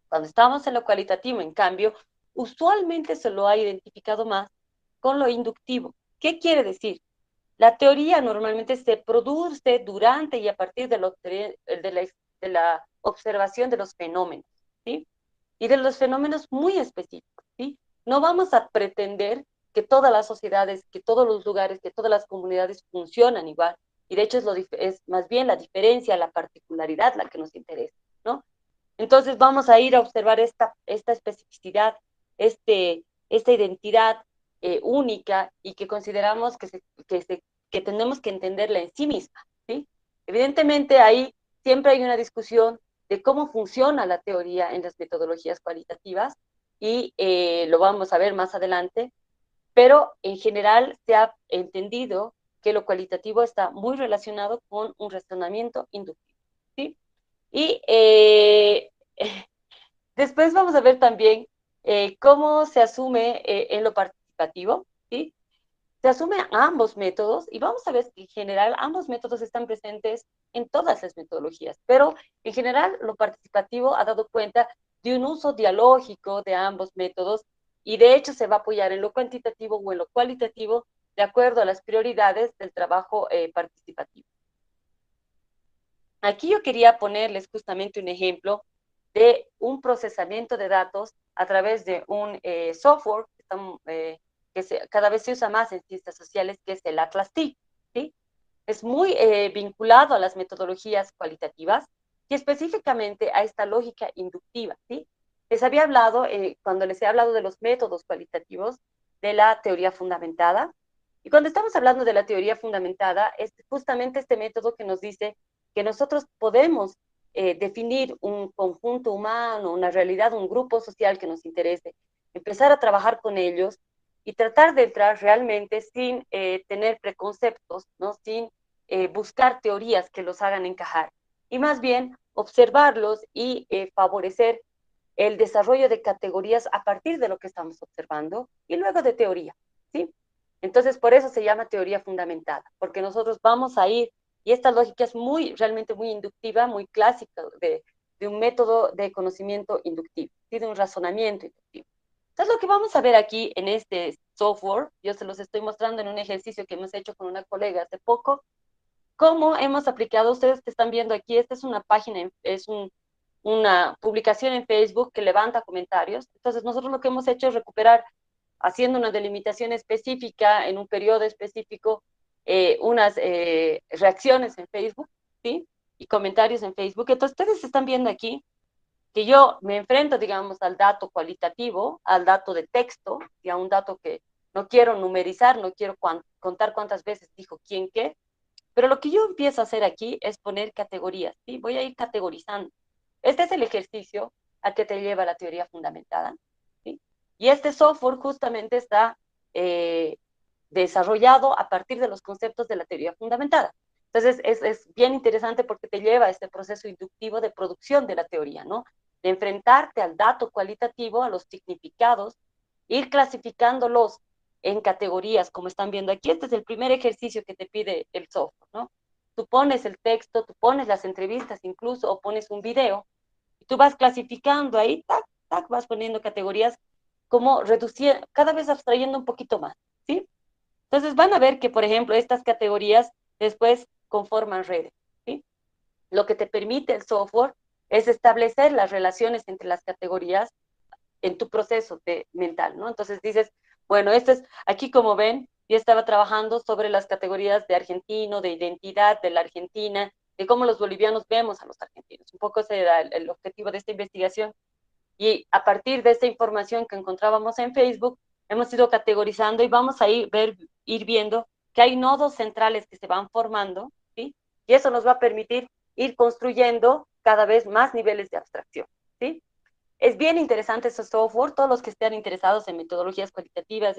Cuando estamos en lo cualitativo, en cambio, usualmente se lo ha identificado más con lo inductivo. ¿Qué quiere decir? La teoría normalmente se produce durante y a partir de la observación de los fenómenos, ¿sí? Y de los fenómenos muy específicos, ¿sí? No vamos a pretender que todas las sociedades, que todos los lugares, que todas las comunidades funcionan igual. Y de hecho es más bien la diferencia, la particularidad la que nos interesa, ¿no? Entonces vamos a ir a observar esta especificidad, esta identidad única y que consideramos que tenemos que entenderla en sí misma, ¿sí? Evidentemente ahí siempre hay una discusión de cómo funciona la teoría en las metodologías cualitativas y lo vamos a ver más adelante, pero en general se ha entendido que lo cualitativo está muy relacionado con un razonamiento inductivo, ¿sí? Y después vamos a ver también cómo se asume en lo participativo, ¿sí? Se asume ambos métodos y vamos a ver que en general ambos métodos están presentes en todas las metodologías, pero en general lo participativo ha dado cuenta de un uso dialógico de ambos métodos y de hecho se va a apoyar en lo cuantitativo o en lo cualitativo de acuerdo a las prioridades del trabajo participativo. Aquí yo quería ponerles justamente un ejemplo de un procesamiento de datos a través de un software que cada vez se usa más en ciencias sociales, que es el Atlas TIC, ¿sí? Es muy vinculado a las metodologías cualitativas y específicamente a esta lógica inductiva, ¿sí? Les había hablado, cuando les he hablado de los métodos cualitativos, de la teoría fundamentada. Y cuando estamos hablando de la teoría fundamentada, es justamente este método que nos dice que nosotros podemos definir un conjunto humano, una realidad, un grupo social que nos interese, empezar a trabajar con ellos y tratar de entrar realmente sin tener preconceptos, ¿no? Sin buscar teorías que los hagan encajar, y más bien observarlos y favorecer el desarrollo de categorías a partir de lo que estamos observando y luego de teoría, ¿sí? Entonces, por eso se llama teoría fundamentada, porque nosotros vamos a ir, y esta lógica es realmente muy inductiva, muy clásica de un método de conocimiento inductivo, ¿sí? De un razonamiento inductivo. Entonces, lo que vamos a ver aquí en este software, yo se los estoy mostrando en un ejercicio que hemos hecho con una colega hace poco, cómo hemos aplicado, ustedes que están viendo aquí, esta es una página, una publicación en Facebook que levanta comentarios. Entonces, nosotros lo que hemos hecho es recuperar, haciendo una delimitación específica en un periodo específico, unas reacciones en Facebook, ¿sí? Y comentarios en Facebook. Entonces, ustedes están viendo aquí que yo me enfrento, digamos, al dato cualitativo, al dato de texto, y a un dato que no quiero numerizar, no quiero contar cuántas veces dijo quién qué, pero lo que yo empiezo a hacer aquí es poner categorías, ¿sí? Voy a ir categorizando. Este es el ejercicio a que te lleva la teoría fundamentada, ¿sí? Y este software justamente está eh, desarrollado a partir de los conceptos de la teoría fundamentada. Entonces, es bien interesante porque te lleva a este proceso inductivo de producción de la teoría, ¿no? De enfrentarte al dato cualitativo, a los significados, ir clasificándolos en categorías, como están viendo aquí. Este es el primer ejercicio que te pide el software, ¿no? Tú pones el texto, tú pones las entrevistas incluso, o pones un video, y tú vas clasificando ahí, tac, tac, vas poniendo categorías, como reducir, cada vez abstrayendo un poquito más, ¿sí? Entonces van a ver que, por ejemplo, estas categorías después conforman redes, ¿sí? Lo que te permite el software es establecer las relaciones entre las categorías en tu proceso mental, ¿no? Entonces dices, bueno, esto es, aquí como ven, yo estaba trabajando sobre las categorías de argentino, de identidad de la Argentina, de cómo los bolivianos vemos a los argentinos. Un poco ese era el objetivo de esta investigación. Y a partir de esta información que encontrábamos en Facebook, hemos ido categorizando y vamos a ir viendo que hay nodos centrales que se van formando, ¿sí? Y eso nos va a permitir ir construyendo cada vez más niveles de abstracción, ¿sí? Es bien interesante ese software. Todos los que estén interesados en metodologías cualitativas,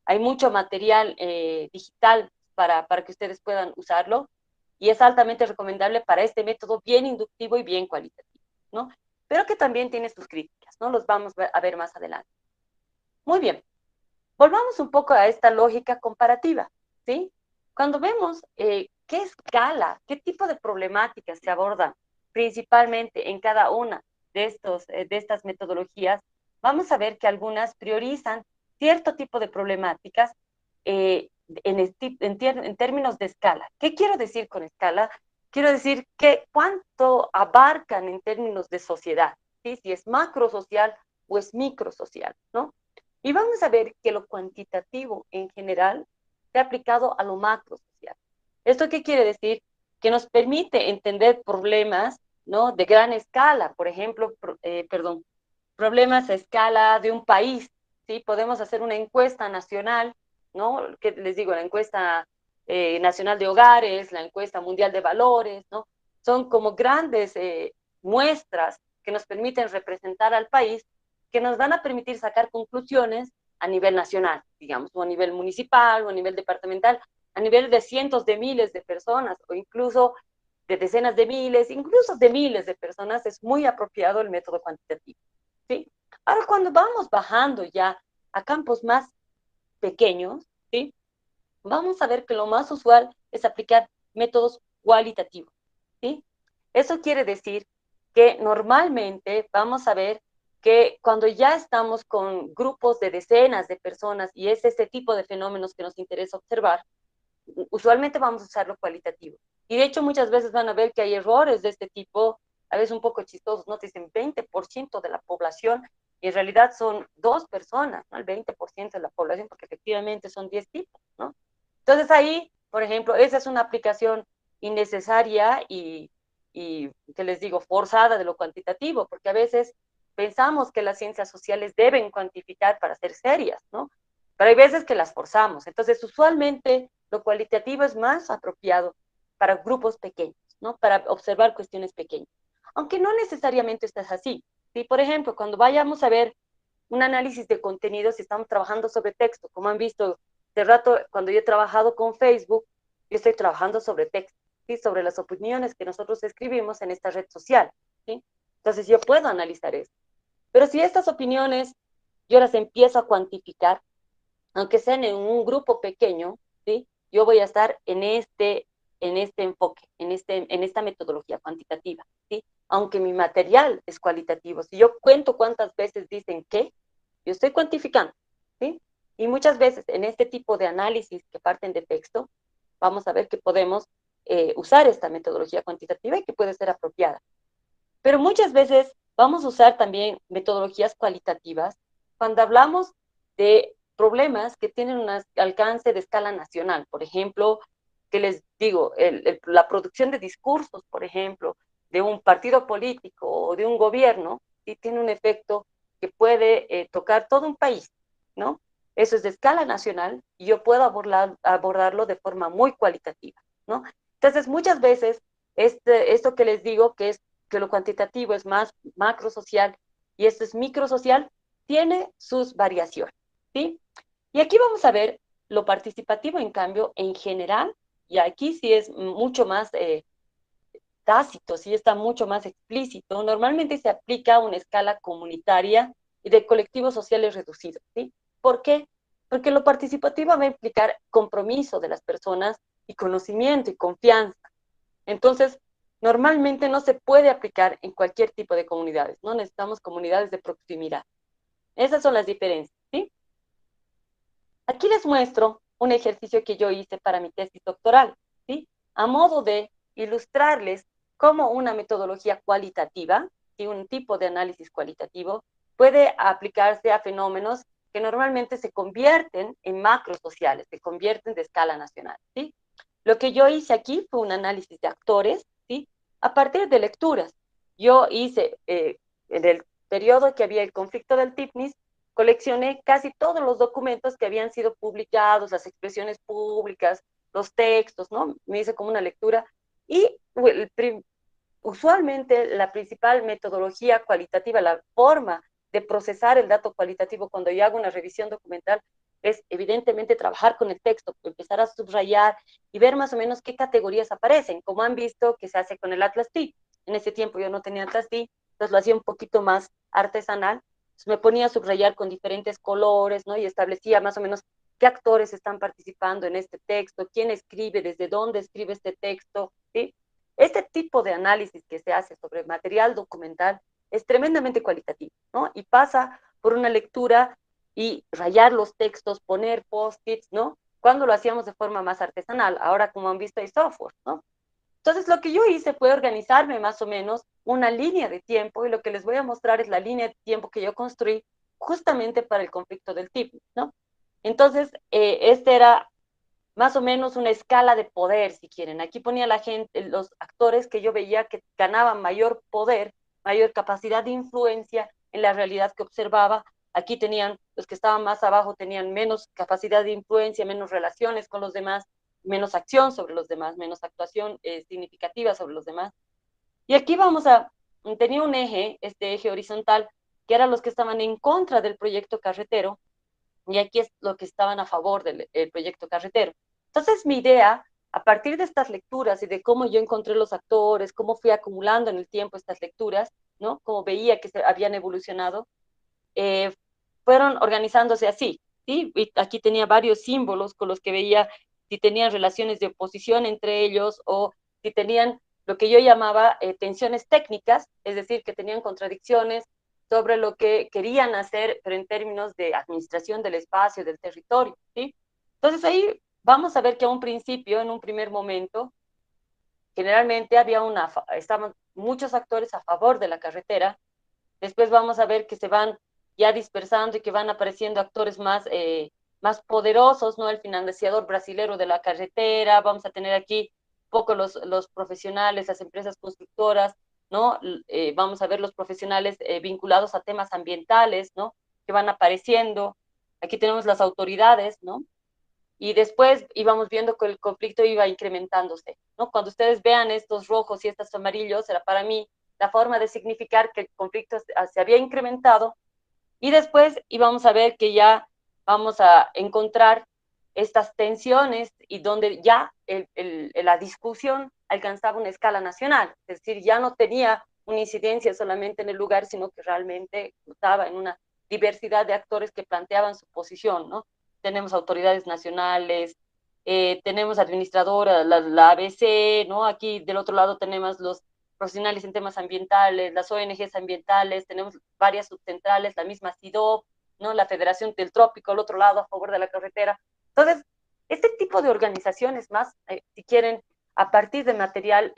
hay mucho material digital para que ustedes puedan usarlo, y es altamente recomendable para este método bien inductivo y bien cualitativo, ¿no? Pero que también tiene sus críticas, ¿no? Los vamos a ver más adelante. Muy bien, volvamos un poco a esta lógica comparativa, ¿sí? Cuando vemos qué escala, qué tipo de problemáticas se abordan principalmente en cada una de estas metodologías, vamos a ver que algunas priorizan cierto tipo de problemáticas en términos de escala. ¿Qué quiero decir con escala? Quiero decir que cuánto abarcan en términos de sociedad, ¿sí? Si es macrosocial o es microsocial, ¿no? Y vamos a ver que lo cuantitativo en general se ha aplicado a lo macro social. ¿Esto qué quiere decir? Que nos permite entender problemas, ¿no? De gran escala, por ejemplo, problemas a escala de un país, ¿sí? Podemos hacer una encuesta nacional, ¿no? Que les digo, la encuesta nacional de hogares, la encuesta mundial de valores, ¿no? Son como grandes muestras que nos permiten representar al país, que nos van a permitir sacar conclusiones a nivel nacional, digamos, o a nivel municipal, o a nivel departamental, a nivel de cientos de miles de personas, o incluso de decenas de miles, incluso de miles de personas. Es muy apropiado el método cuantitativo, ¿sí? Ahora, cuando vamos bajando ya a campos más pequeños, ¿sí? Vamos a ver que lo más usual es aplicar métodos cualitativos, ¿sí? Eso quiere decir que normalmente vamos a ver que cuando ya estamos con grupos de decenas de personas y es ese tipo de fenómenos que nos interesa observar, usualmente vamos a usar lo cualitativo. Y de hecho muchas veces van a ver que hay errores de este tipo, a veces un poco chistosos, ¿no? Te dicen 20% de la población, y en realidad son dos personas, ¿no? El 20% de la población, porque efectivamente son 10 tipos, ¿no? Entonces ahí, por ejemplo, esa es una aplicación innecesaria y que les digo, forzada de lo cuantitativo, porque a veces pensamos que las ciencias sociales deben cuantificar para ser serias, ¿no? Pero hay veces que las forzamos. Entonces, usualmente lo cualitativo es más apropiado para grupos pequeños, ¿no? Para observar cuestiones pequeñas. Aunque no necesariamente esto es así. ¿Sí? Por ejemplo, cuando vayamos a ver un análisis de contenidos, si estamos trabajando sobre texto, como han visto de rato, cuando yo he trabajado con Facebook, yo estoy trabajando sobre texto, ¿sí? Sobre las opiniones que nosotros escribimos en esta red social, ¿sí? Entonces yo puedo analizar eso. Pero si estas opiniones yo las empiezo a cuantificar, aunque sean en un grupo pequeño, ¿sí? Yo voy a estar en este enfoque, en esta metodología cuantitativa, ¿sí? aunque mi material es cualitativo. Si yo cuento cuántas veces dicen qué, yo estoy cuantificando, ¿sí? Y muchas veces en este tipo de análisis que parten de texto, vamos a ver que podemos usar esta metodología cuantitativa y que puede ser apropiada. Pero muchas veces vamos a usar también metodologías cualitativas cuando hablamos de problemas que tienen un alcance de escala nacional. Por ejemplo, que les digo, la producción de discursos, por ejemplo, de un partido político o de un gobierno, sí tiene un efecto que puede tocar todo un país, ¿no? Eso es de escala nacional y yo puedo abordarlo de forma muy cualitativa, ¿no? Entonces, muchas veces, esto que les digo, que lo cuantitativo es más macro social y esto es micro social, tiene sus variaciones, ¿sí? Y aquí vamos a ver lo participativo, en cambio, en general, y aquí sí es mucho más tácito, sí está mucho más explícito. Normalmente se aplica a una escala comunitaria y de colectivos sociales reducidos, ¿sí? ¿Por qué? Porque lo participativo va a implicar compromiso de las personas y conocimiento y confianza. Entonces, normalmente no se puede aplicar en cualquier tipo de comunidades, ¿no? Necesitamos comunidades de proximidad. Esas son las diferencias, ¿sí? Aquí les muestro un ejercicio que yo hice para mi tesis doctoral, ¿sí? A modo de ilustrarles cómo una metodología cualitativa, ¿sí? Un tipo de análisis cualitativo, puede aplicarse a fenómenos que normalmente se convierten en macros sociales, se convierten de escala nacional, ¿sí? Lo que yo hice aquí fue un análisis de actores, ¿sí? A partir de lecturas. Yo hice, en el periodo que había el conflicto del TIPNIS, coleccioné casi todos los documentos que habían sido publicados, las expresiones públicas, los textos, ¿no? Me hice como una lectura y usualmente la principal metodología cualitativa, la forma de procesar el dato cualitativo cuando yo hago una revisión documental es evidentemente trabajar con el texto, empezar a subrayar y ver más o menos qué categorías aparecen, como han visto que se hace con el Atlas TI. En ese tiempo yo no tenía Atlas TI, entonces lo hacía un poquito más artesanal, entonces me ponía a subrayar con diferentes colores, ¿no? Y establecía más o menos qué actores están participando en este texto, quién escribe, desde dónde escribe este texto, ¿sí? Este tipo de análisis que se hace sobre material documental es tremendamente cualitativo, ¿no? Y pasa por una lectura y rayar los textos, poner post-its, ¿no? Cuando lo hacíamos de forma más artesanal. Ahora, como han visto, hay software, ¿no? Entonces, lo que yo hice fue organizarme más o menos una línea de tiempo y lo que les voy a mostrar es la línea de tiempo que yo construí justamente para el conflicto del TIP, ¿no? Entonces, este era más o menos una escala de poder, si quieren. Aquí ponía la gente, los actores que yo veía que ganaban mayor poder, mayor capacidad de influencia en la realidad que observaba. Aquí tenían, los que estaban más abajo tenían menos capacidad de influencia, menos relaciones con los demás, menos acción sobre los demás, menos actuación significativa sobre los demás. Y aquí tenía un eje, este eje horizontal, que eran los que estaban en contra del proyecto carretero, y aquí es lo que estaban a favor del proyecto carretero. Entonces, mi idea, a partir de estas lecturas y de cómo yo encontré los actores, cómo fui acumulando en el tiempo estas lecturas, ¿no? Como veía que se habían evolucionado, eh, fueron organizándose así, ¿sí? Y aquí tenía varios símbolos con los que veía si tenían relaciones de oposición entre ellos o si tenían lo que yo llamaba tensiones técnicas, es decir, que tenían contradicciones sobre lo que querían hacer, pero en términos de administración del espacio, del territorio, ¿sí? Entonces ahí vamos a ver que a un principio, en un primer momento, generalmente estaban muchos actores a favor de la carretera. Después vamos a ver que se van ya dispersando y que van apareciendo actores más poderosos, ¿no? El financiador brasilero de la carretera, vamos a tener aquí un poco los profesionales, las empresas constructoras, ¿no? Vamos a ver los profesionales vinculados a temas ambientales, ¿no? Que van apareciendo. Aquí tenemos las autoridades, ¿no? Y después íbamos viendo que el conflicto iba incrementándose, ¿no? Cuando ustedes vean estos rojos y estos amarillos, era para mí la forma de significar que el conflicto se había incrementado y después íbamos a ver que ya vamos a encontrar estas tensiones y donde ya la discusión alcanzaba una escala nacional, es decir, ya no tenía una incidencia solamente en el lugar, sino que realmente estaba en una diversidad de actores que planteaban su posición, ¿no? Tenemos autoridades nacionales, tenemos administradora, la ABC, ¿no? Aquí del otro lado tenemos los profesionales en temas ambientales, las ONGs ambientales, tenemos varias subcentrales, la misma CIDOB, ¿no? La Federación del Trópico, al otro lado, a favor de la carretera. Entonces, este tipo de organizaciones más, si quieren, a partir de material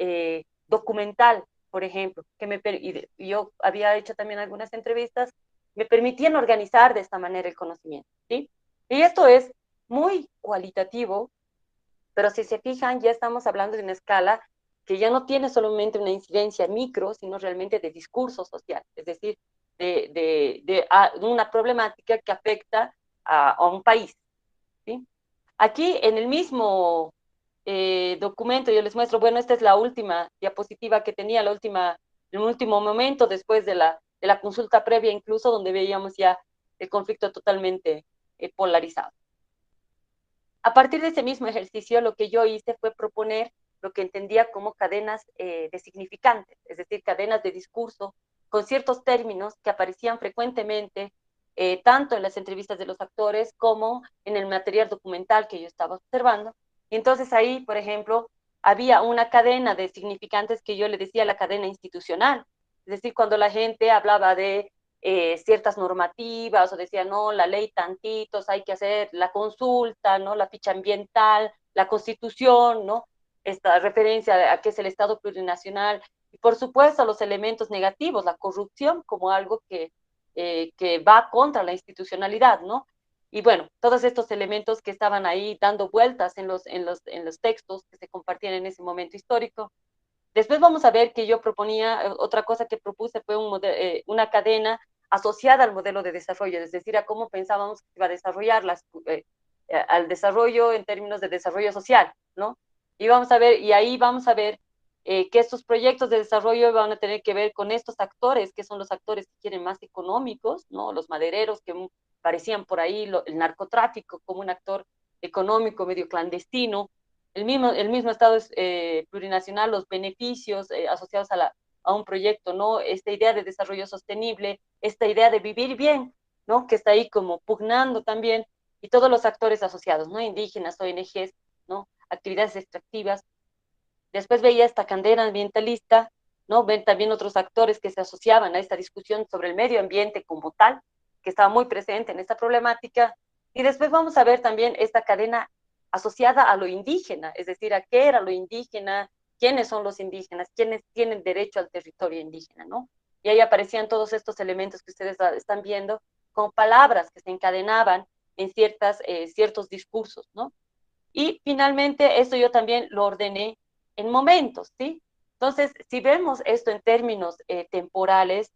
documental, por ejemplo, y yo había hecho también algunas entrevistas, me permitían organizar de esta manera el conocimiento, ¿sí? Y esto es muy cualitativo, pero si se fijan, ya estamos hablando de una escala que ya no tiene solamente una incidencia micro, sino realmente de discurso social, es decir, de una problemática que afecta a un país, ¿sí? Aquí en el mismo documento yo les muestro, bueno, esta es la última diapositiva que tenía, el último momento después de la consulta previa, incluso donde veíamos ya el conflicto totalmente polarizado. A partir de ese mismo ejercicio, lo que yo hice fue proponer lo que entendía como cadenas de significantes, es decir, cadenas de discurso con ciertos términos que aparecían frecuentemente tanto en las entrevistas de los actores como en el material documental que yo estaba observando. Y entonces ahí, por ejemplo, había una cadena de significantes que yo le decía la cadena institucional, es decir, cuando la gente hablaba de ciertas normativas o decía, no, la ley tantitos, hay que hacer la consulta, ¿no? La ficha ambiental, la constitución, ¿no? Esta referencia a qué es el Estado plurinacional y por supuesto los elementos negativos, la corrupción como algo que va contra la institucionalidad, ¿no? Y bueno, todos estos elementos que estaban ahí dando vueltas en los textos que se compartían en ese momento histórico. Después vamos a ver que yo proponía, otra cosa que propuse fue una cadena asociada al modelo de desarrollo, es decir, a cómo pensábamos que iba a desarrollar al desarrollo en términos de desarrollo social, ¿no? Y vamos a ver, y ahí vamos a ver que estos proyectos de desarrollo van a tener que ver con estos actores, que son los actores que quieren más económicos, ¿no? Los madereros que parecían por ahí, el narcotráfico como un actor económico medio clandestino, el mismo Estado plurinacional, los beneficios asociados a un proyecto, ¿no? Esta idea de desarrollo sostenible, esta idea de vivir bien, ¿no? Que está ahí como pugnando también, y todos los actores asociados, ¿no? Indígenas, ONGs, ¿no? Actividades extractivas. Después veía esta candela ambientalista, ¿no? Ven también otros actores que se asociaban a esta discusión sobre el medio ambiente como tal, que estaba muy presente en esta problemática. Y después vamos a ver también esta cadena asociada a lo indígena, es decir, a qué era lo indígena, quiénes son los indígenas, quiénes tienen derecho al territorio indígena, ¿no? Y ahí aparecían todos estos elementos que ustedes están viendo, con palabras que se encadenaban en ciertos discursos, ¿no? Y finalmente, esto yo también lo ordené en momentos, ¿sí? Entonces, si vemos esto en términos temporales,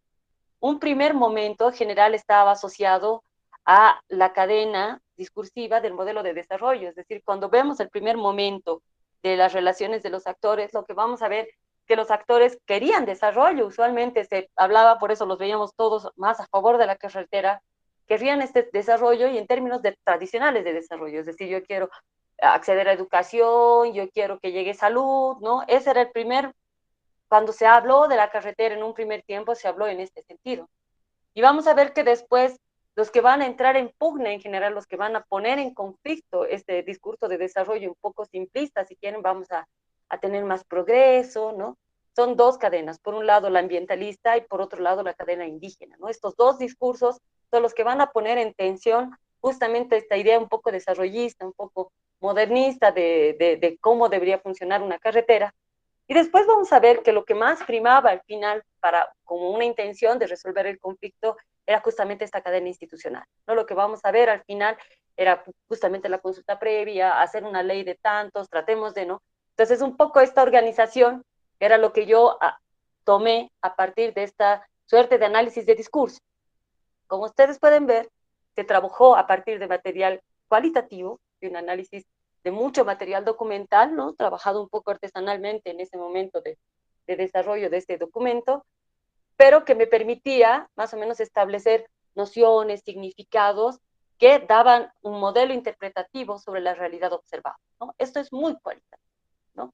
un primer momento general estaba asociado a la cadena discursiva del modelo de desarrollo, es decir, cuando vemos el primer momento de las relaciones de los actores, lo que vamos a ver que los actores querían desarrollo, usualmente se hablaba, por eso los veíamos todos más a favor de la carretera, querían este desarrollo y en términos tradicionales de desarrollo, es decir, yo quiero acceder a educación, yo quiero que llegue salud, ¿no? Ese era el primer, cuando se habló de la carretera en un primer tiempo, se habló en este sentido. Y vamos a ver que después los que van a entrar en pugna, en general, los que van a poner en conflicto este discurso de desarrollo un poco simplista, si quieren, vamos a tener más progreso, ¿no? Son dos cadenas, por un lado la ambientalista y por otro lado la cadena indígena, ¿no? Estos dos discursos son los que van a poner en tensión justamente esta idea un poco desarrollista, un poco modernista de cómo debería funcionar una carretera. Y después vamos a ver que lo que más primaba al final, como una intención de resolver el conflicto, era justamente esta cadena institucional, ¿no? Lo que vamos a ver al final era justamente la consulta previa, hacer una ley de tantos, tratemos de, ¿no? Entonces, un poco esta organización era lo que yo tomé a partir de esta suerte de análisis de discurso. Como ustedes pueden ver, se trabajó a partir de material cualitativo, de un análisis de mucho material documental, ¿no? Trabajado un poco artesanalmente en ese momento de desarrollo de este documento, pero que me permitía más o menos establecer nociones, significados que daban un modelo interpretativo sobre la realidad observada, ¿no? Esto es muy cualitativo, ¿no?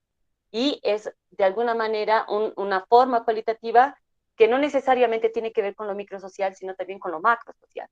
Y es de alguna manera una forma cualitativa que no necesariamente tiene que ver con lo microsocial, sino también con lo macrosocial.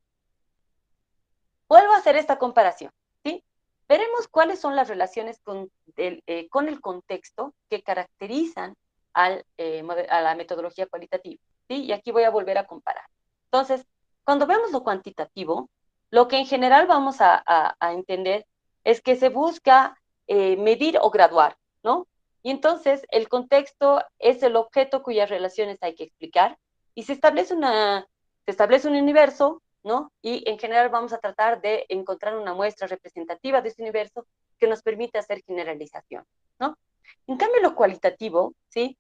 Vuelvo a hacer esta comparación, ¿sí? Veremos cuáles son las relaciones con el contexto que caracterizan a la metodología cualitativa, ¿sí? Y aquí voy a volver a comparar. Entonces, cuando vemos lo cuantitativo, lo que en general vamos a entender es que se busca medir o graduar, ¿no? Y entonces el contexto es el objeto cuyas relaciones hay que explicar y se establece un universo, ¿no? Y en general vamos a tratar de encontrar una muestra representativa de ese universo que nos permite hacer generalización, ¿no? En cambio, lo cualitativo, ¿sí?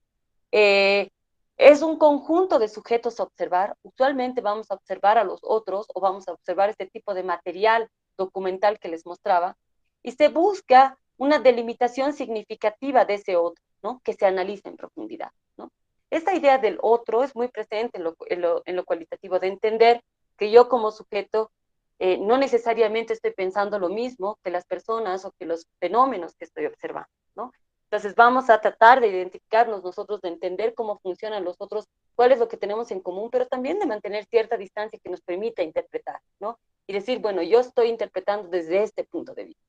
Eh, es un conjunto de sujetos a observar. Usualmente vamos a observar a los otros o vamos a observar este tipo de material documental que les mostraba y se busca una delimitación significativa de ese otro, ¿no? Que se analice en profundidad, ¿no? Esta idea del otro es muy presente en lo cualitativo, de entender que yo como sujeto no necesariamente estoy pensando lo mismo que las personas o que los fenómenos que estoy observando, ¿no? Entonces vamos a tratar de identificarnos nosotros, de entender cómo funcionan los otros, cuál es lo que tenemos en común, pero también de mantener cierta distancia que nos permita interpretar, ¿no? Y decir, bueno, yo estoy interpretando desde este punto de vista.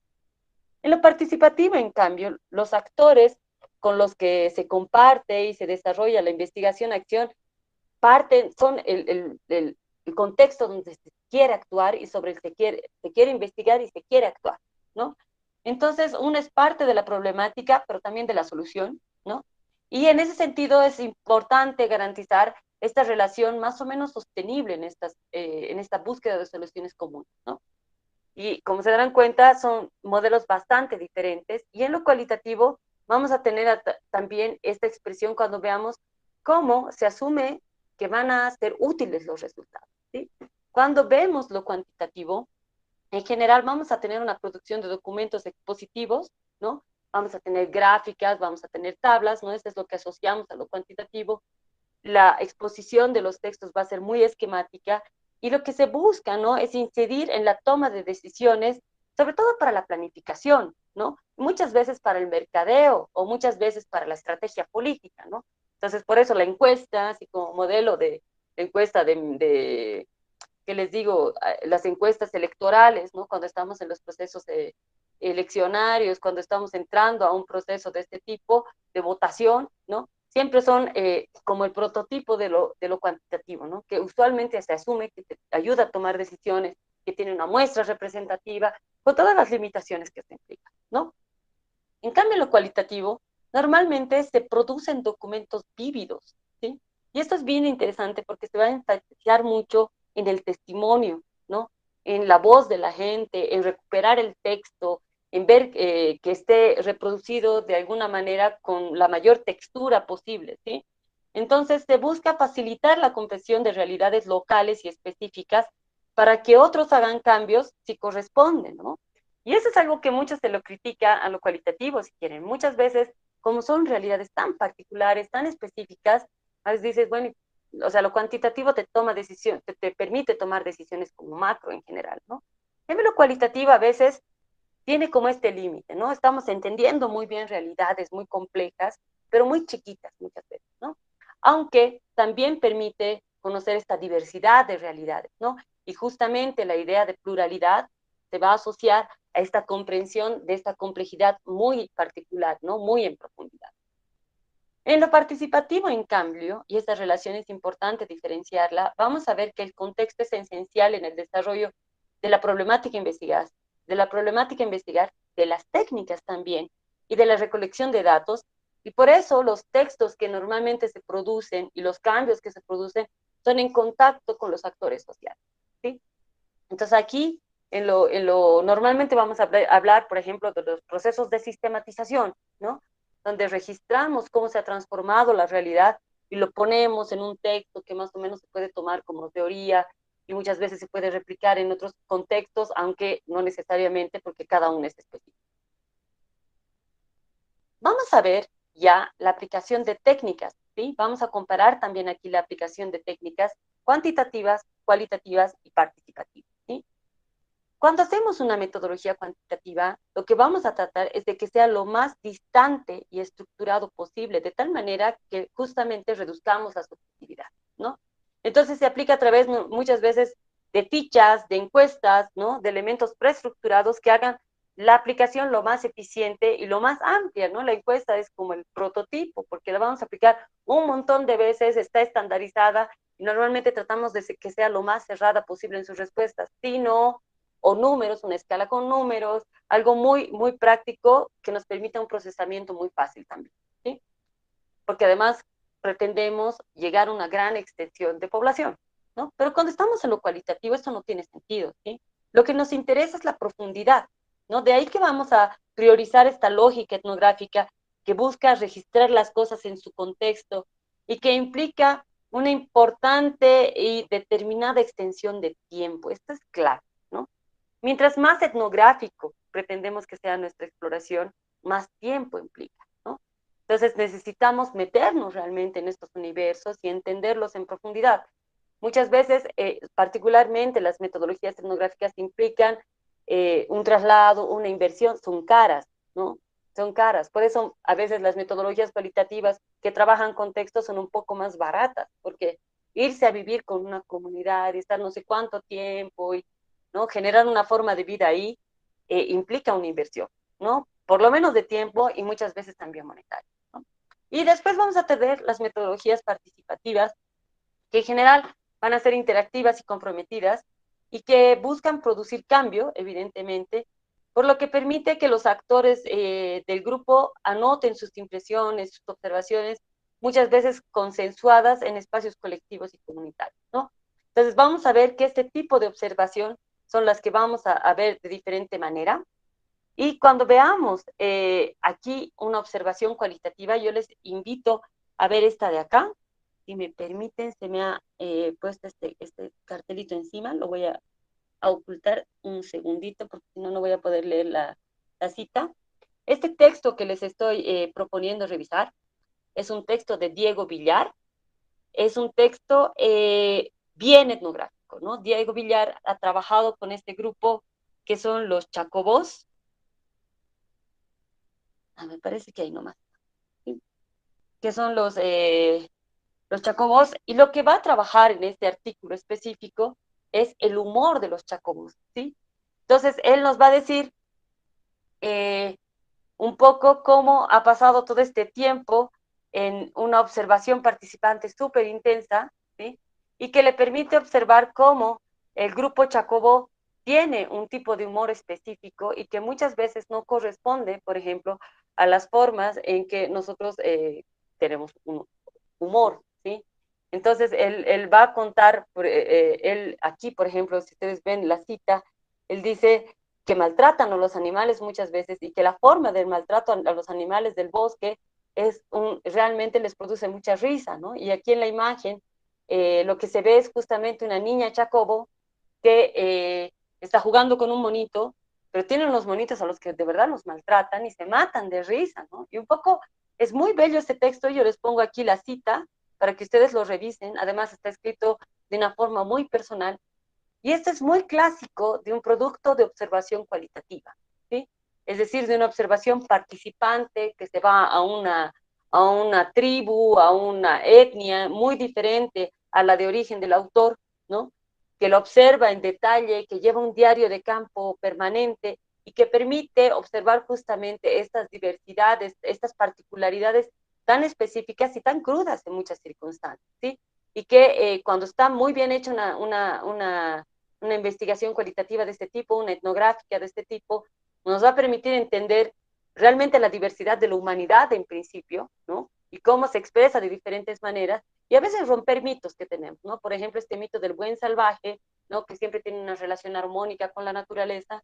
En lo participativo, en cambio, los actores con los que se comparte y se desarrolla la investigación-acción son el contexto donde se quiere actuar y sobre el que se quiere investigar y se quiere actuar, ¿no? Entonces, uno es parte de la problemática, pero también de la solución, ¿no? Y en ese sentido es importante garantizar esta relación más o menos sostenible en esta búsqueda de soluciones comunes, ¿no? Y como se darán cuenta, son modelos bastante diferentes. Y en lo cualitativo vamos a tener también esta expresión cuando veamos cómo se asume que van a ser útiles los resultados, ¿sí? Cuando vemos lo cuantitativo, en general vamos a tener una producción de documentos expositivos, ¿no? Vamos a tener gráficas, vamos a tener tablas, ¿no? Eso es lo que asociamos a lo cuantitativo. La exposición de los textos va a ser muy esquemática y lo que se busca, ¿no? Es incidir en la toma de decisiones, sobre todo para la planificación, ¿no? Muchas veces para el mercadeo o muchas veces para la estrategia política, ¿no? Entonces, por eso la encuesta, así como modelo de encuesta ¿qué les digo? Las encuestas electorales, ¿no? Cuando estamos en los procesos eleccionarios, cuando estamos entrando a un proceso de este tipo de votación, ¿no? Siempre son como el prototipo de lo cuantitativo, ¿no? Que usualmente se asume que te ayuda a tomar decisiones, que tiene una muestra representativa, con todas las limitaciones que se implican, ¿no? En cambio, lo cualitativo, normalmente se producen documentos vívidos, ¿sí? Y esto es bien interesante porque se va a enfatizar mucho en el testimonio, ¿no? En la voz de la gente, en recuperar el texto, en ver que esté reproducido de alguna manera con la mayor textura posible, ¿sí? Entonces se busca facilitar la comprensión de realidades locales y específicas para que otros hagan cambios si corresponden, ¿no? Y eso es algo que muchos se lo critica a lo cualitativo, si quieren. Muchas veces, como son realidades tan particulares, tan específicas, a veces dices, bueno, o sea, lo cuantitativo te permite tomar decisiones como macro en general, ¿no? En lo cualitativo a veces tiene como este límite, ¿no? Estamos entendiendo muy bien realidades muy complejas, pero muy chiquitas muchas veces, ¿no? Aunque también permite conocer esta diversidad de realidades, ¿no? Y justamente la idea de pluralidad se va a asociar a esta comprensión de esta complejidad muy particular, ¿no? Muy en profundidad. En lo participativo, en cambio, y esta relación es importante diferenciarla, vamos a ver que el contexto es esencial en el desarrollo de la problemática investigar, de las técnicas también, y de la recolección de datos, y por eso los textos que normalmente se producen y los cambios que se producen son en contacto con los actores sociales, ¿sí? Entonces aquí, normalmente vamos a hablar, por ejemplo, de los procesos de sistematización, ¿no? Donde registramos cómo se ha transformado la realidad y lo ponemos en un texto que más o menos se puede tomar como teoría y muchas veces se puede replicar en otros contextos, aunque no necesariamente porque cada uno es específico. Vamos a ver ya la aplicación de técnicas, ¿sí? Vamos a comparar también aquí la aplicación de técnicas cuantitativas, cualitativas y participativas, ¿sí? Cuando hacemos una metodología cuantitativa, lo que vamos a tratar es de que sea lo más distante y estructurado posible, de tal manera que justamente reduzcamos la subjetividad, ¿no? Entonces se aplica a través muchas veces de fichas, de encuestas, ¿no? De elementos preestructurados que hagan la aplicación lo más eficiente y lo más amplia, ¿no? La encuesta es como el prototipo, porque la vamos a aplicar un montón de veces, está estandarizada, y normalmente tratamos de que sea lo más cerrada posible en sus respuestas, si no, o números, una escala con números, algo muy, muy práctico que nos permita un procesamiento muy fácil también, ¿sí? Porque además pretendemos llegar a una gran extensión de población, ¿no? Pero cuando estamos en lo cualitativo, esto no tiene sentido, ¿sí? Lo que nos interesa es la profundidad, ¿no? De ahí que vamos a priorizar esta lógica etnográfica que busca registrar las cosas en su contexto y que implica una importante y determinada extensión de tiempo. Esto es claro, ¿no? Mientras más etnográfico pretendemos que sea nuestra exploración, más tiempo implica, ¿no? Entonces necesitamos meternos realmente en estos universos y entenderlos en profundidad. Muchas veces, particularmente las metodologías etnográficas implican un traslado, una inversión, son caras, ¿no? Son caras. Por eso a veces las metodologías cualitativas que trabajan con textos son un poco más baratas, porque irse a vivir con una comunidad y estar no sé cuánto tiempo y, ¿no? Generar una forma de vida ahí implica una inversión, ¿no? Por lo menos de tiempo y muchas veces también monetaria, ¿no? Y después vamos a tener las metodologías participativas, que en general van a ser interactivas y comprometidas y que buscan producir cambio, evidentemente, por lo que permite que los actores del grupo anoten sus impresiones, sus observaciones, muchas veces consensuadas en espacios colectivos y comunitarios, ¿no? Entonces vamos a ver que este tipo de observación son las que vamos a ver de diferente manera. Y cuando veamos aquí una observación cualitativa, yo les invito a ver esta de acá. Si me permiten, se me ha puesto este cartelito encima, lo voy a ocultar un segundito porque si no, no voy a poder leer la cita. Este texto que les estoy proponiendo revisar es un texto de Diego Villar, es un texto bien etnográfico, ¿no? Diego Villar ha trabajado con este grupo que son los Chacobos. Me parece que hay nomás, ¿sí? Que son los chacobos, y lo que va a trabajar en este artículo específico es el humor de los chacobos, ¿sí? Entonces, él nos va a decir eh, un poco cómo ha pasado todo este tiempo en una observación participante súper intensa, ¿sí? Y que le permite observar cómo el grupo Chacobo tiene un tipo de humor específico y que muchas veces no corresponde, por ejemplo, a las formas en que nosotros tenemos un humor, ¿sí? Entonces, él va a contar, él aquí, por ejemplo, si ustedes ven la cita, él dice que maltratan a los animales muchas veces y que la forma del maltrato a los animales del bosque realmente les produce mucha risa, ¿no? Y aquí en la imagen lo que se ve es justamente una niña chacobo que está jugando con un monito, pero tienen unos monitos a los que de verdad los maltratan y se matan de risa, ¿no? Y un poco es muy bello este texto, yo les pongo aquí la cita para que ustedes lo revisen, además está escrito de una forma muy personal, y esto es muy clásico de un producto de observación cualitativa, ¿sí? Es decir, de una observación participante que se va a una tribu, a una etnia muy diferente a la de origen del autor, ¿no? Que lo observa en detalle, que lleva un diario de campo permanente y que permite observar justamente estas diversidades, estas particularidades tan específicas y tan crudas en muchas circunstancias, ¿sí? Y que cuando está muy bien hecha una investigación cualitativa de este tipo, una etnográfica de este tipo, nos va a permitir entender realmente la diversidad de la humanidad en principio, ¿no? Y cómo se expresa de diferentes maneras, y a veces romper mitos que tenemos, ¿no? Por ejemplo, este mito del buen salvaje, ¿no? Que siempre tiene una relación armónica con la naturaleza,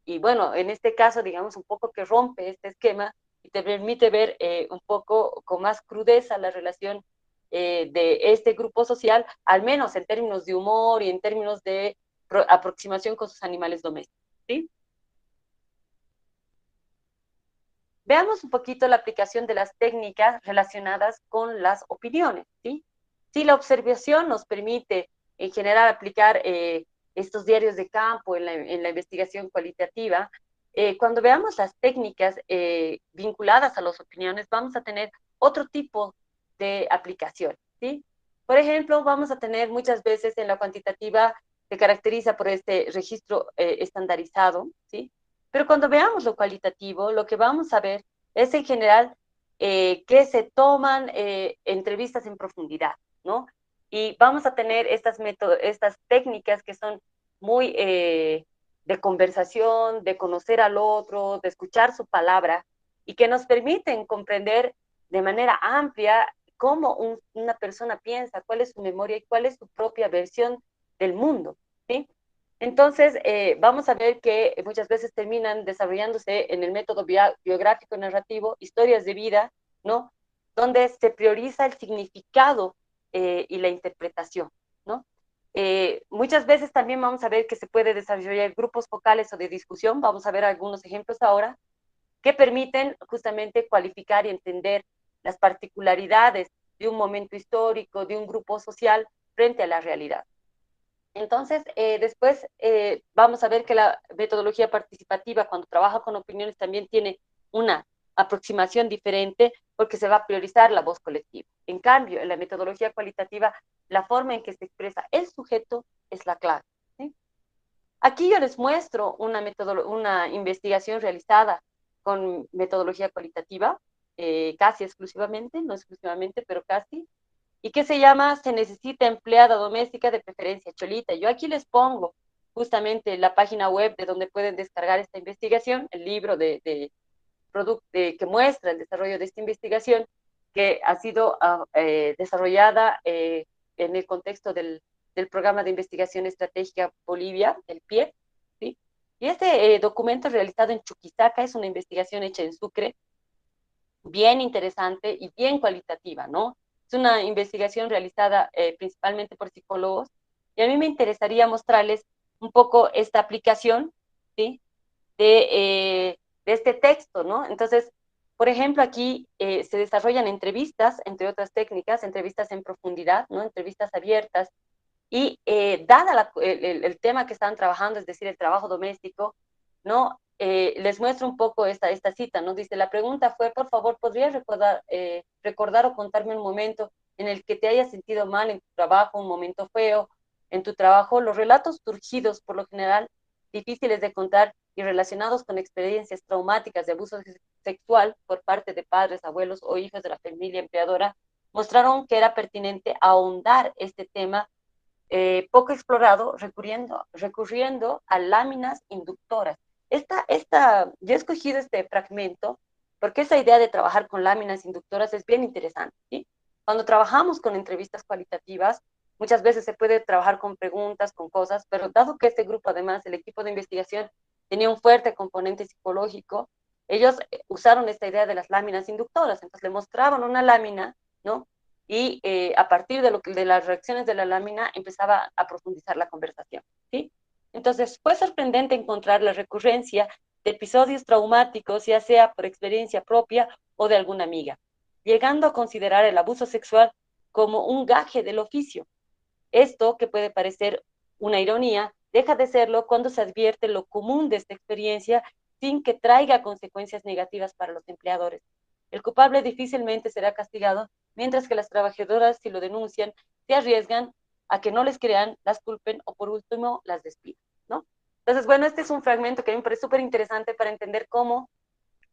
y bueno, en este caso, digamos, un poco que rompe este esquema y te permite ver un poco con más crudeza la relación de este grupo social, al menos en términos de humor y en términos de aproximación con sus animales domésticos, ¿sí? Veamos un poquito la aplicación de las técnicas relacionadas con las opiniones, ¿sí? Si la observación nos permite, en general, aplicar estos diarios de campo en la investigación cualitativa, cuando veamos las técnicas vinculadas a las opiniones, vamos a tener otro tipo de aplicación, ¿sí? Por ejemplo, vamos a tener muchas veces en la cuantitativa, se caracteriza por este registro estandarizado, ¿sí? Pero cuando veamos lo cualitativo, lo que vamos a ver es en general que se toman entrevistas en profundidad, ¿no? Y vamos a tener estas técnicas que son muy de conversación, de conocer al otro, de escuchar su palabra, y que nos permiten comprender de manera amplia cómo una persona piensa, cuál es su memoria y cuál es su propia versión del mundo, ¿sí? Entonces, vamos a ver que muchas veces terminan desarrollándose en el método biográfico narrativo historias de vida, ¿no? Donde se prioriza el significado y la interpretación, ¿no? Muchas veces también vamos a ver que se puede desarrollar grupos focales o de discusión, vamos a ver algunos ejemplos ahora, que permiten justamente cualificar y entender las particularidades de un momento histórico, de un grupo social frente a la realidad. Entonces, después vamos a ver que la metodología participativa, cuando trabaja con opiniones, también tiene una aproximación diferente porque se va a priorizar la voz colectiva. En cambio, en la metodología cualitativa, la forma en que se expresa el sujeto es la clave, ¿sí? Aquí yo les muestro una investigación realizada con metodología cualitativa, casi exclusivamente, no exclusivamente, pero casi, y que se llama Se necesita empleada doméstica de preferencia cholita. Yo aquí les pongo justamente la página web de donde pueden descargar esta investigación, el libro que muestra el desarrollo de esta investigación, que ha sido desarrollada en el contexto del Programa de Investigación Estratégica Bolivia, el PIE, ¿sí? Y este documento realizado en Chuquisaca es una investigación hecha en Sucre, bien interesante y bien cualitativa, ¿no? Es una investigación realizada principalmente por psicólogos y a mí me interesaría mostrarles un poco esta aplicación, ¿sí? De este texto, ¿no? Entonces, por ejemplo, aquí se desarrollan entrevistas, entre otras técnicas, entrevistas en profundidad, ¿no? Entrevistas abiertas, y dada el tema que estaban trabajando, es decir, el trabajo doméstico, ¿no? Les muestro un poco esta cita, ¿no? Dice, la pregunta fue, por favor, ¿podrías recordar o contarme un momento en el que te hayas sentido mal en tu trabajo, un momento feo en tu trabajo? Los relatos surgidos, por lo general, difíciles de contar y relacionados con experiencias traumáticas de abuso sexual por parte de padres, abuelos o hijos de la familia empleadora, mostraron que era pertinente ahondar este tema poco explorado, recurriendo a láminas inductoras. Yo he escogido este fragmento porque esa idea de trabajar con láminas inductoras es bien interesante, ¿sí? Cuando trabajamos con entrevistas cualitativas, muchas veces se puede trabajar con preguntas, con cosas, pero dado que este grupo, además, el equipo de investigación, tenía un fuerte componente psicológico, ellos usaron esta idea de las láminas inductoras, entonces le mostraban una lámina, ¿no? Y a partir de las reacciones de la lámina empezaba a profundizar la conversación, ¿sí? Entonces fue sorprendente encontrar la recurrencia de episodios traumáticos, ya sea por experiencia propia o de alguna amiga, llegando a considerar el abuso sexual como un gaje del oficio. Esto, que puede parecer una ironía, deja de serlo cuando se advierte lo común de esta experiencia sin que traiga consecuencias negativas para los empleadores. El culpable difícilmente será castigado, mientras que las trabajadoras, si lo denuncian, se arriesgan a que no les crean, las culpen o por último las despidan, ¿no? Entonces, bueno, este es un fragmento que a mí me parece súper interesante para entender cómo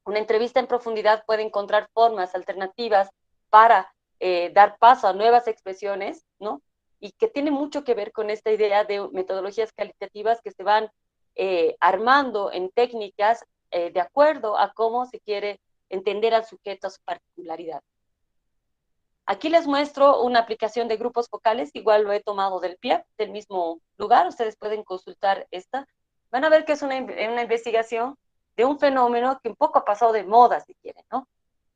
una entrevista en profundidad puede encontrar formas alternativas para dar paso a nuevas expresiones, ¿no? Y que tiene mucho que ver con esta idea de metodologías cualitativas que se van armando en técnicas de acuerdo a cómo se quiere entender al sujeto, a su particularidad. Aquí les muestro una aplicación de grupos focales, igual lo he tomado del PIEP, del mismo lugar, ustedes pueden consultar esta. Van a ver que es una investigación de un fenómeno que un poco ha pasado de moda, si quieren, ¿no?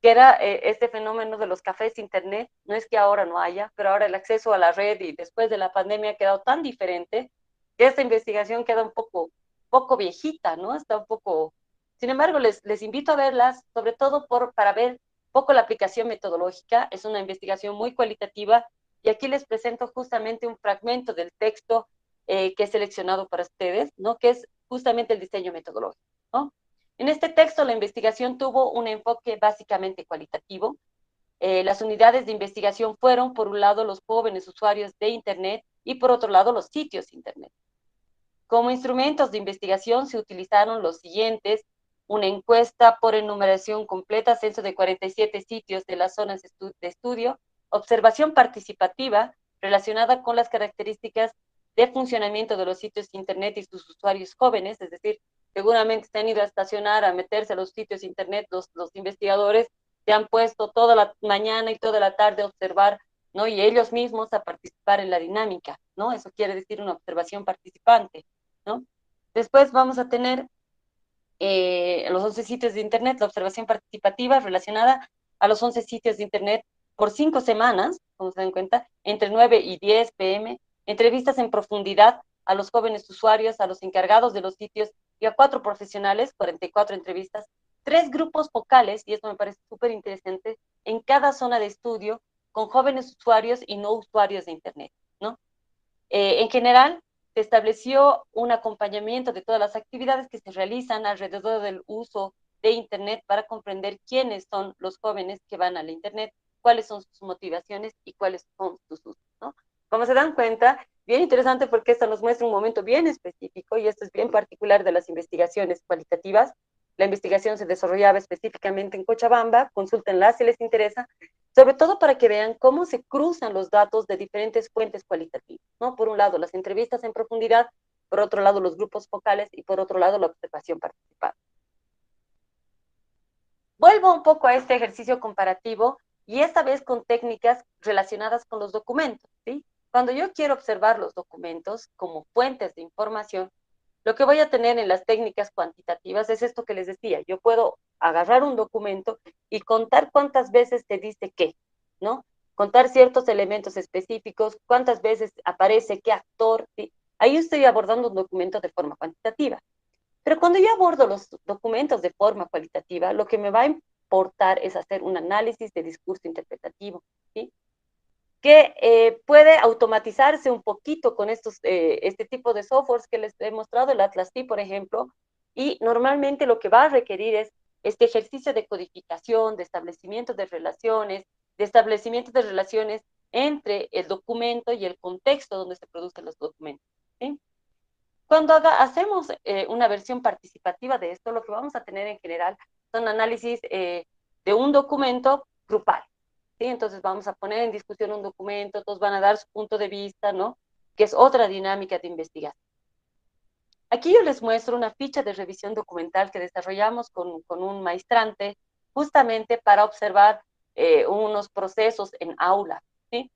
Que era este fenómeno de los cafés internet. No es que ahora no haya, pero ahora el acceso a la red y después de la pandemia ha quedado tan diferente que esta investigación queda un poco viejita, ¿no? Está un poco... Sin embargo, les invito a verlas, sobre todo para ver poco la aplicación metodológica. Es una investigación muy cualitativa y aquí les presento justamente un fragmento del texto que he seleccionado para ustedes, ¿no? Que es justamente el diseño metodológico, ¿no? En este texto, la investigación tuvo un enfoque básicamente cualitativo. Las unidades de investigación fueron, por un lado, los jóvenes usuarios de Internet y, por otro lado, los sitios Internet. Como instrumentos de investigación se utilizaron los siguientes: una encuesta por enumeración completa, censo de 47 sitios de las zonas de estudio, observación participativa relacionada con las características de funcionamiento de los sitios de Internet y sus usuarios jóvenes, es decir, seguramente se han ido a estacionar, a meterse a los sitios de Internet, los investigadores se han puesto toda la mañana y toda la tarde a observar, ¿no? Y ellos mismos a participar en la dinámica, ¿no? Eso quiere decir una observación participante, ¿no? Después vamos a tener los 11 sitios de Internet, la observación participativa relacionada a los 11 sitios de Internet por 5 semanas, como se dan cuenta, entre 9 y 10 pm, entrevistas en profundidad a los jóvenes usuarios, a los encargados de los sitios y a 4 profesionales, 44 entrevistas, 3 grupos focales, y esto me parece súper interesante, en cada zona de estudio con jóvenes usuarios y no usuarios de Internet, ¿no? En general, se estableció un acompañamiento de todas las actividades que se realizan alrededor del uso de Internet para comprender quiénes son los jóvenes que van al Internet, cuáles son sus motivaciones y cuáles son sus usos, ¿no? Como se dan cuenta, bien interesante porque esto nos muestra un momento bien específico y esto es bien particular de las investigaciones cualitativas. La investigación se desarrollaba específicamente en Cochabamba, consúltenla si les interesa, sobre todo para que vean cómo se cruzan los datos de diferentes fuentes cualitativas, ¿no? Por un lado, las entrevistas en profundidad, por otro lado, los grupos focales y por otro lado, la observación participada. Vuelvo un poco a este ejercicio comparativo y esta vez con técnicas relacionadas con los documentos, ¿sí? Cuando yo quiero observar los documentos como fuentes de información, lo que voy a tener en las técnicas cuantitativas es esto que les decía. Yo puedo agarrar un documento y contar cuántas veces te dice qué, ¿no? Contar ciertos elementos específicos, cuántas veces aparece qué actor, ¿sí? Ahí estoy abordando un documento de forma cuantitativa. Pero cuando yo abordo los documentos de forma cualitativa, lo que me va a importar es hacer un análisis de discurso interpretativo, ¿sí? Que puede automatizarse un poquito con este tipo de softwares que les he mostrado, el Atlas T, por ejemplo, y normalmente lo que va a requerir es este ejercicio de codificación, de establecimiento de relaciones entre el documento y el contexto donde se producen los documentos, ¿sí? Cuando hacemos una versión participativa de esto, lo que vamos a tener en general son análisis de un documento grupal, ¿sí? Entonces vamos a poner en discusión un documento, todos van a dar su punto de vista, ¿no? Que es otra dinámica de investigación. Aquí yo les muestro una ficha de revisión documental que desarrollamos con un maestrante justamente para observar unos procesos en aula, ¿sí?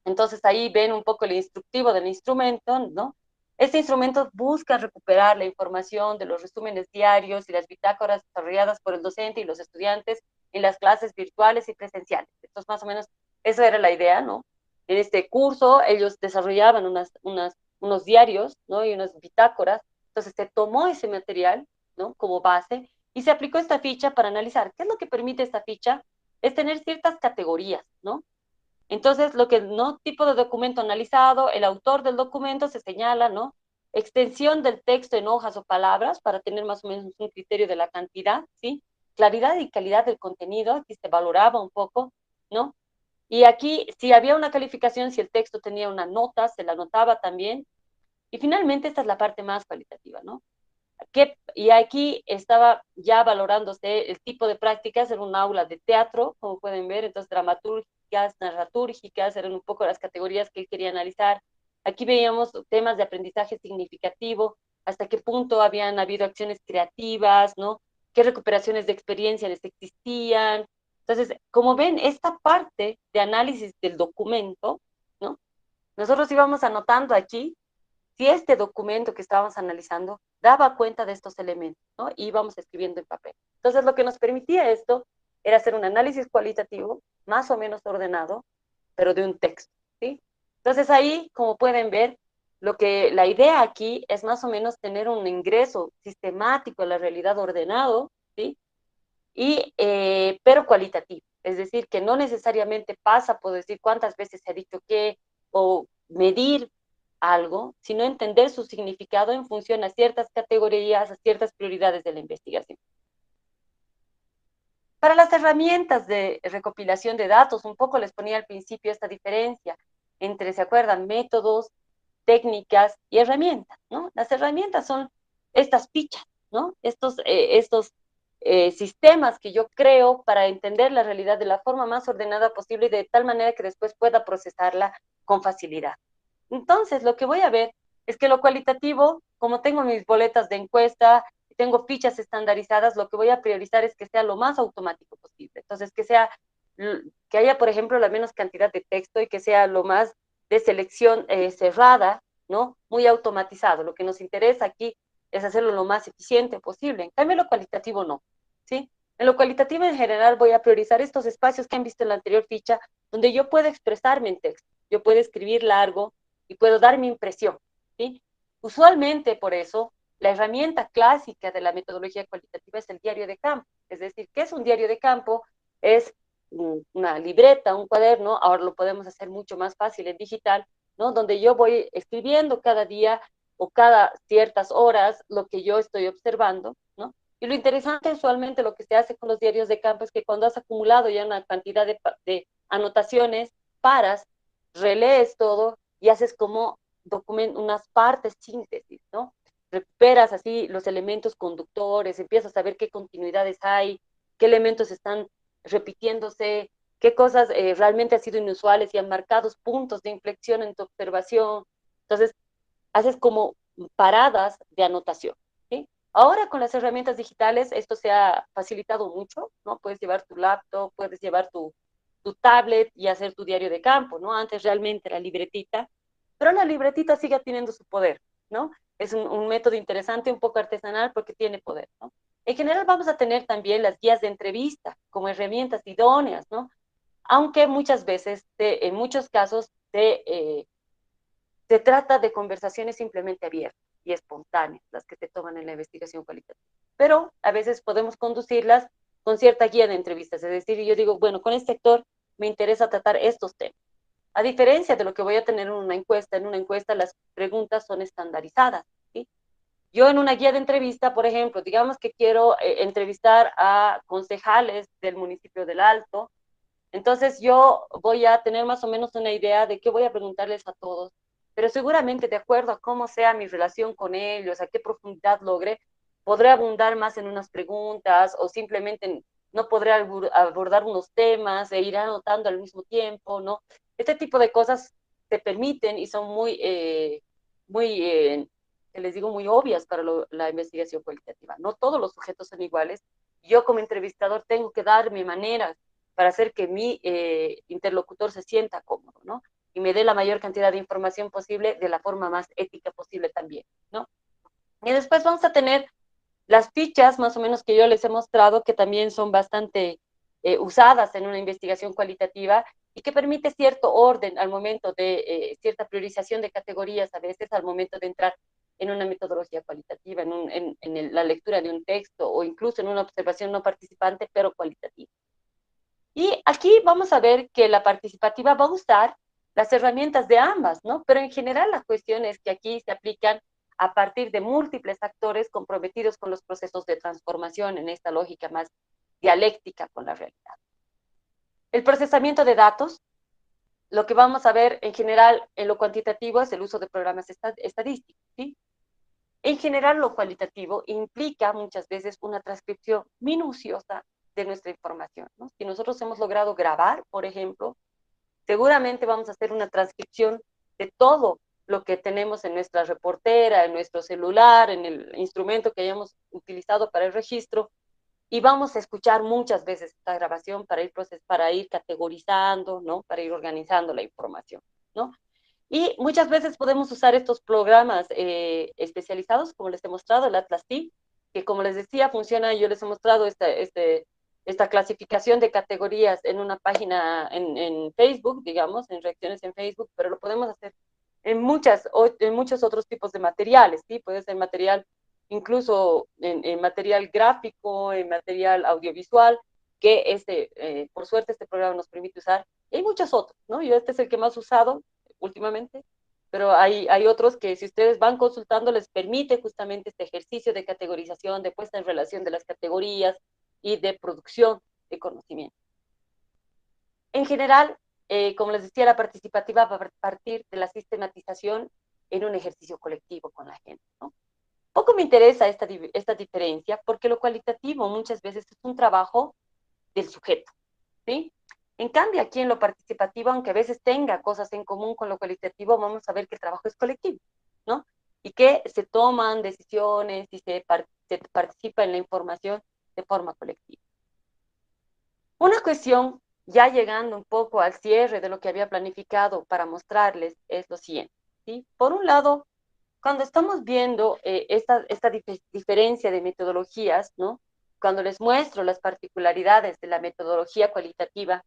Entonces ahí ven un poco el instructivo del instrumento, ¿no? Este instrumento busca recuperar la información de los resúmenes diarios y las bitácoras desarrolladas por el docente y los estudiantes en las clases virtuales y presenciales. Entonces, más o menos, esa era la idea, ¿no? En este curso, ellos desarrollaban unos diarios, ¿no? Y unas bitácoras. Entonces, se tomó ese material, ¿no? Como base y se aplicó esta ficha para analizar. ¿Qué es lo que permite esta ficha? Es tener ciertas categorías, ¿no? Entonces, lo que no tipo de documento analizado, el autor del documento se señala, ¿no? Extensión del texto en hojas o palabras para tener más o menos un criterio de la cantidad, ¿sí? Claridad y calidad del contenido, aquí se valoraba un poco, ¿no? Y aquí, si había una calificación, si el texto tenía una nota, se la anotaba también. Y finalmente, esta es la parte más cualitativa, ¿no? Y aquí estaba ya valorándose el tipo de prácticas en un aula de teatro, como pueden ver, entonces dramatúrgicas, narratúrgicas, eran un poco las categorías que él quería analizar. Aquí veíamos temas de aprendizaje significativo, hasta qué punto habían habido acciones creativas, ¿no? ¿Qué recuperaciones de experiencia les existían? Entonces, como ven, esta parte de análisis del documento, ¿no? Nosotros íbamos anotando aquí si este documento que estábamos analizando daba cuenta de estos elementos, ¿no? Y íbamos escribiendo en papel. Entonces, lo que nos permitía esto era hacer un análisis cualitativo más o menos ordenado, pero de un texto, ¿sí? Entonces, ahí, como pueden ver, la idea aquí es más o menos tener un ingreso sistemático a la realidad ordenado, ¿sí? Pero cualitativo. Es decir, que no necesariamente pasa por decir cuántas veces se ha dicho qué o medir algo, sino entender su significado en función a ciertas categorías, a ciertas prioridades de la investigación. Para las herramientas de recopilación de datos, un poco les ponía al principio esta diferencia entre, ¿se acuerdan? Métodos técnicas y herramientas, ¿no? Las herramientas son estas fichas, ¿no? Estos sistemas que yo creo para entender la realidad de la forma más ordenada posible y de tal manera que después pueda procesarla con facilidad. Entonces, lo que voy a ver es que lo cualitativo, como tengo mis boletas de encuesta, tengo fichas estandarizadas, lo que voy a priorizar es que sea lo más automático posible. Entonces, que haya, por ejemplo, la menos cantidad de texto y que sea lo más de selección cerrada, ¿no? Muy automatizado. Lo que nos interesa aquí es hacerlo lo más eficiente posible. En cambio, lo cualitativo no, ¿sí? En lo cualitativo en general voy a priorizar estos espacios que han visto en la anterior ficha, donde yo puedo expresarme en texto, yo puedo escribir largo y puedo dar mi impresión, ¿sí? Usualmente, por eso, la herramienta clásica de la metodología cualitativa es el diario de campo. Es decir, ¿qué es un diario de campo? Es una libreta, un cuaderno, ahora lo podemos hacer mucho más fácil en digital, ¿no? Donde yo voy escribiendo cada día o cada ciertas horas lo que yo estoy observando, ¿no? Y lo interesante usualmente lo que se hace con los diarios de campo es que cuando has acumulado ya una cantidad de anotaciones, paras, relees todo y haces como unas partes síntesis, ¿no? Recuperas así los elementos conductores, empiezas a ver qué continuidades hay, qué elementos están repitiéndose, qué cosas realmente han sido inusuales y han marcado puntos de inflexión en tu observación. Entonces, haces como paradas de anotación, ¿sí? Ahora con las herramientas digitales esto se ha facilitado mucho, ¿no? Puedes llevar tu laptop, puedes llevar tu tablet y hacer tu diario de campo, ¿no? Antes realmente la libretita, pero la libretita sigue teniendo su poder, ¿no? Es un método interesante, un poco artesanal porque tiene poder, ¿no? En general vamos a tener también las guías de entrevista como herramientas idóneas, ¿no? Aunque muchas veces, en muchos casos, se trata de conversaciones simplemente abiertas y espontáneas, las que se toman en la investigación cualitativa. Pero a veces podemos conducirlas con cierta guía de entrevistas, es decir, yo digo, bueno, con este actor me interesa tratar estos temas. A diferencia de lo que voy a tener en una encuesta las preguntas son estandarizadas, ¿sí? Yo en una guía de entrevista, por ejemplo, digamos que quiero entrevistar a concejales del municipio del Alto, entonces yo voy a tener más o menos una idea de qué voy a preguntarles a todos, pero seguramente de acuerdo a cómo sea mi relación con ellos, a qué profundidad logre, podré abundar más en unas preguntas o simplemente no podré abordar unos temas e ir anotando al mismo tiempo, ¿no? Este tipo de cosas se permiten y son muy, que les digo, muy obvias para la investigación cualitativa. No todos los sujetos son iguales. Yo como entrevistador tengo que dar mi manera para hacer que mi interlocutor se sienta cómodo, ¿no? Y me dé la mayor cantidad de información posible de la forma más ética posible también, ¿no? Y después vamos a tener las fichas, más o menos que yo les he mostrado, que también son bastante usadas en una investigación cualitativa y que permite cierto orden al momento de cierta priorización de categorías, a veces al momento de entrar en una metodología cualitativa, en la lectura de un texto o incluso en una observación no participante, pero cualitativa. Y aquí vamos a ver que la participativa va a usar las herramientas de ambas, ¿no? Pero en general la cuestión es que aquí se aplican a partir de múltiples actores comprometidos con los procesos de transformación en esta lógica más dialéctica con la realidad. El procesamiento de datos, lo que vamos a ver en general en lo cuantitativo es el uso de programas estadísticos, ¿sí? En general, lo cualitativo implica muchas veces una transcripción minuciosa de nuestra información, ¿no? Si nosotros hemos logrado grabar, por ejemplo, seguramente vamos a hacer una transcripción de todo lo que tenemos en nuestra reportera, en nuestro celular, en el instrumento que hayamos utilizado para el registro, y vamos a escuchar muchas veces esta grabación para ir categorizando, ¿no? Para ir organizando la información, ¿no? Y muchas veces podemos usar estos programas especializados, como les he mostrado, el Atlas T, que como les decía, funciona, yo les he mostrado esta clasificación de categorías en una página en Facebook, digamos, en reacciones en Facebook, pero lo podemos hacer en muchos otros tipos de materiales, ¿sí? Puede ser material, incluso en material gráfico, en material audiovisual, que por suerte este programa nos permite usar, y hay muchos otros, ¿no? Yo este es el que más he usado últimamente, pero hay otros que si ustedes van consultando les permite justamente este ejercicio de categorización, de puesta en relación de las categorías y de producción de conocimiento. En general, como les decía, la participativa va a partir de la sistematización en un ejercicio colectivo con la gente, ¿no? Poco me interesa esta diferencia porque lo cualitativo muchas veces es un trabajo del sujeto, ¿sí? En cambio, aquí en lo participativo, aunque a veces tenga cosas en común con lo cualitativo, vamos a ver que el trabajo es colectivo, ¿no? Y que se toman decisiones y se participa en la información de forma colectiva. Una cuestión, ya llegando un poco al cierre de lo que había planificado para mostrarles, es lo siguiente, ¿sí? Por un lado, cuando estamos viendo esta diferencia de metodologías, ¿no? Cuando les muestro las particularidades de la metodología cualitativa,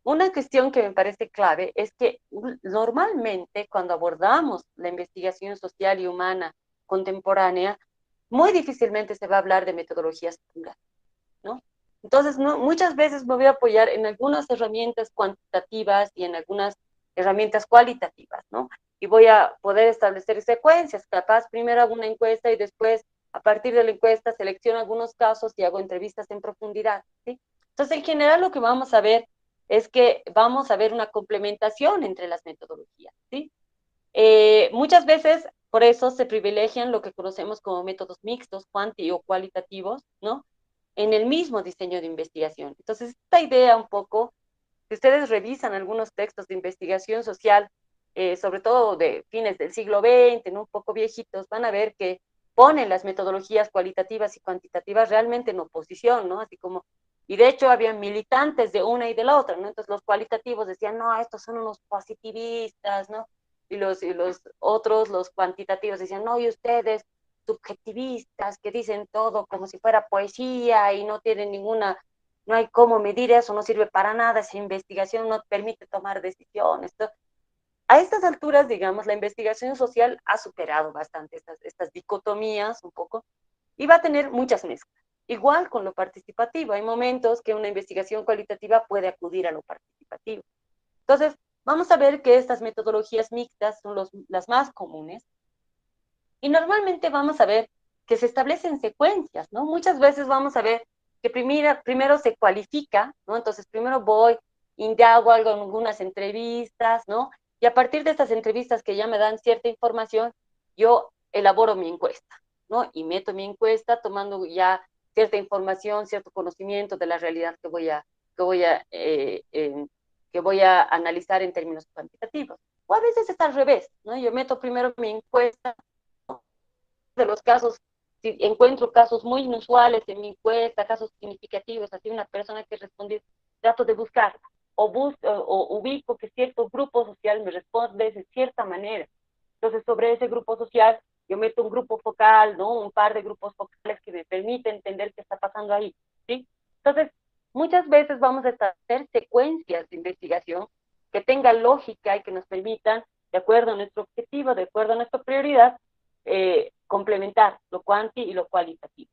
una cuestión que me parece clave es que normalmente cuando abordamos la investigación social y humana contemporánea, muy difícilmente se va a hablar de metodologías puras, ¿no? Entonces, no, muchas veces me voy a apoyar en algunas herramientas cuantitativas y en algunas herramientas cualitativas, ¿no? Y voy a poder establecer secuencias. Capaz primero hago una encuesta y después, a partir de la encuesta, selecciono algunos casos y hago entrevistas en profundidad, ¿sí? Entonces, en general, lo que vamos a ver es que vamos a ver una complementación entre las metodologías, ¿sí? Muchas veces, por eso se privilegian lo que conocemos como métodos mixtos, cuanti o cualitativos, ¿no? En el mismo diseño de investigación. Entonces, esta idea un poco, si ustedes revisan algunos textos de investigación social, sobre todo de fines del siglo XX, ¿no? Un poco viejitos, van a ver que ponen las metodologías cualitativas y cuantitativas realmente en oposición, ¿no? Así como, y de hecho había militantes de una y de la otra, ¿no? Entonces los cualitativos decían, no, estos son unos positivistas, ¿no? Y los otros, los cuantitativos, decían, no, y ustedes subjetivistas que dicen todo como si fuera poesía y no tienen ninguna, no hay cómo medir eso, no sirve para nada, esa investigación no permite tomar decisiones. A estas alturas, digamos, la investigación social ha superado bastante estas dicotomías un poco y va a tener muchas mezclas. Igual con lo participativo, hay momentos que una investigación cualitativa puede acudir a lo participativo. Entonces, vamos a ver que estas metodologías mixtas son las más comunes y normalmente vamos a ver que se establecen secuencias, ¿no? Muchas veces vamos a ver que primero se cualifica, ¿no? Entonces primero voy, indago algo en algunas entrevistas, ¿no? Y a partir de estas entrevistas que ya me dan cierta información, yo elaboro mi encuesta, ¿no? Y meto mi encuesta tomando ya cierta información, cierto conocimiento de la realidad que voy a, eh, eh, que voy a analizar en términos cuantitativos. O a veces es al revés, ¿no? Yo meto primero mi encuesta de los casos, si encuentro casos muy inusuales en mi encuesta, casos significativos, así una persona que respondió, trato de buscar, o ubico que cierto grupo social me responde de cierta manera. Entonces, sobre ese grupo social, yo meto un grupo focal, ¿no? Un par de grupos focales que me permiten entender qué está pasando ahí, ¿sí? Entonces, muchas veces vamos a establecer secuencias de investigación que tengan lógica y que nos permitan, de acuerdo a nuestro objetivo, de acuerdo a nuestra prioridad, complementar lo cuanti y lo cualitativo.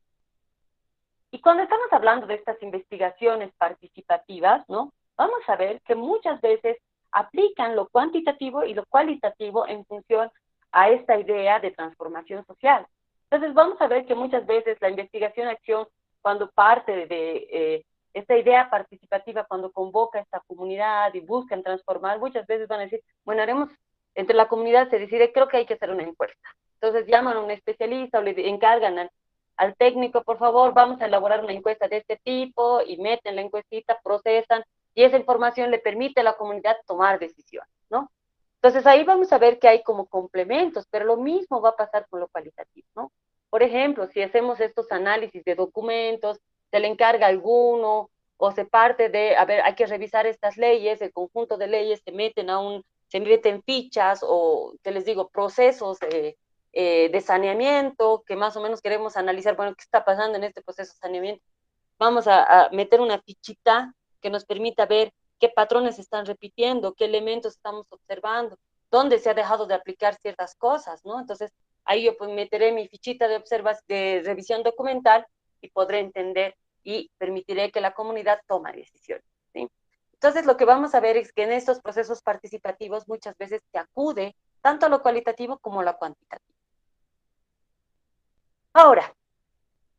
Y cuando estamos hablando de estas investigaciones participativas, ¿no? Vamos a ver que muchas veces aplican lo cuantitativo y lo cualitativo en función a esta idea de transformación social. Entonces vamos a ver que muchas veces la investigación-acción, cuando parte de esta idea participativa, cuando convoca a esta comunidad y buscan transformar, muchas veces van a decir, bueno, haremos, entre la comunidad se decide, creo que hay que hacer una encuesta. Entonces llaman a un especialista o le encargan al técnico, por favor, vamos a elaborar una encuesta de este tipo y meten la encuestita, procesan y esa información le permite a la comunidad tomar decisiones, ¿no? Entonces ahí vamos a ver que hay como complementos, pero lo mismo va a pasar con lo cualitativo, ¿no? Por ejemplo, si hacemos estos análisis de documentos, se le encarga a alguno o se parte de, a ver, hay que revisar estas leyes, el conjunto de leyes se meten fichas o, que les digo, procesos de saneamiento, que más o menos queremos analizar, bueno, qué está pasando en este proceso de saneamiento. Vamos a meter una fichita que nos permita ver qué patrones se están repitiendo, qué elementos estamos observando, dónde se ha dejado de aplicar ciertas cosas, ¿no? Entonces, ahí yo pues meteré mi fichita de revisión documental y podré entender y permitiré que la comunidad tome decisiones, ¿sí? Entonces, lo que vamos a ver es que en estos procesos participativos muchas veces se acude tanto a lo cualitativo como a lo cuantitativo. Ahora,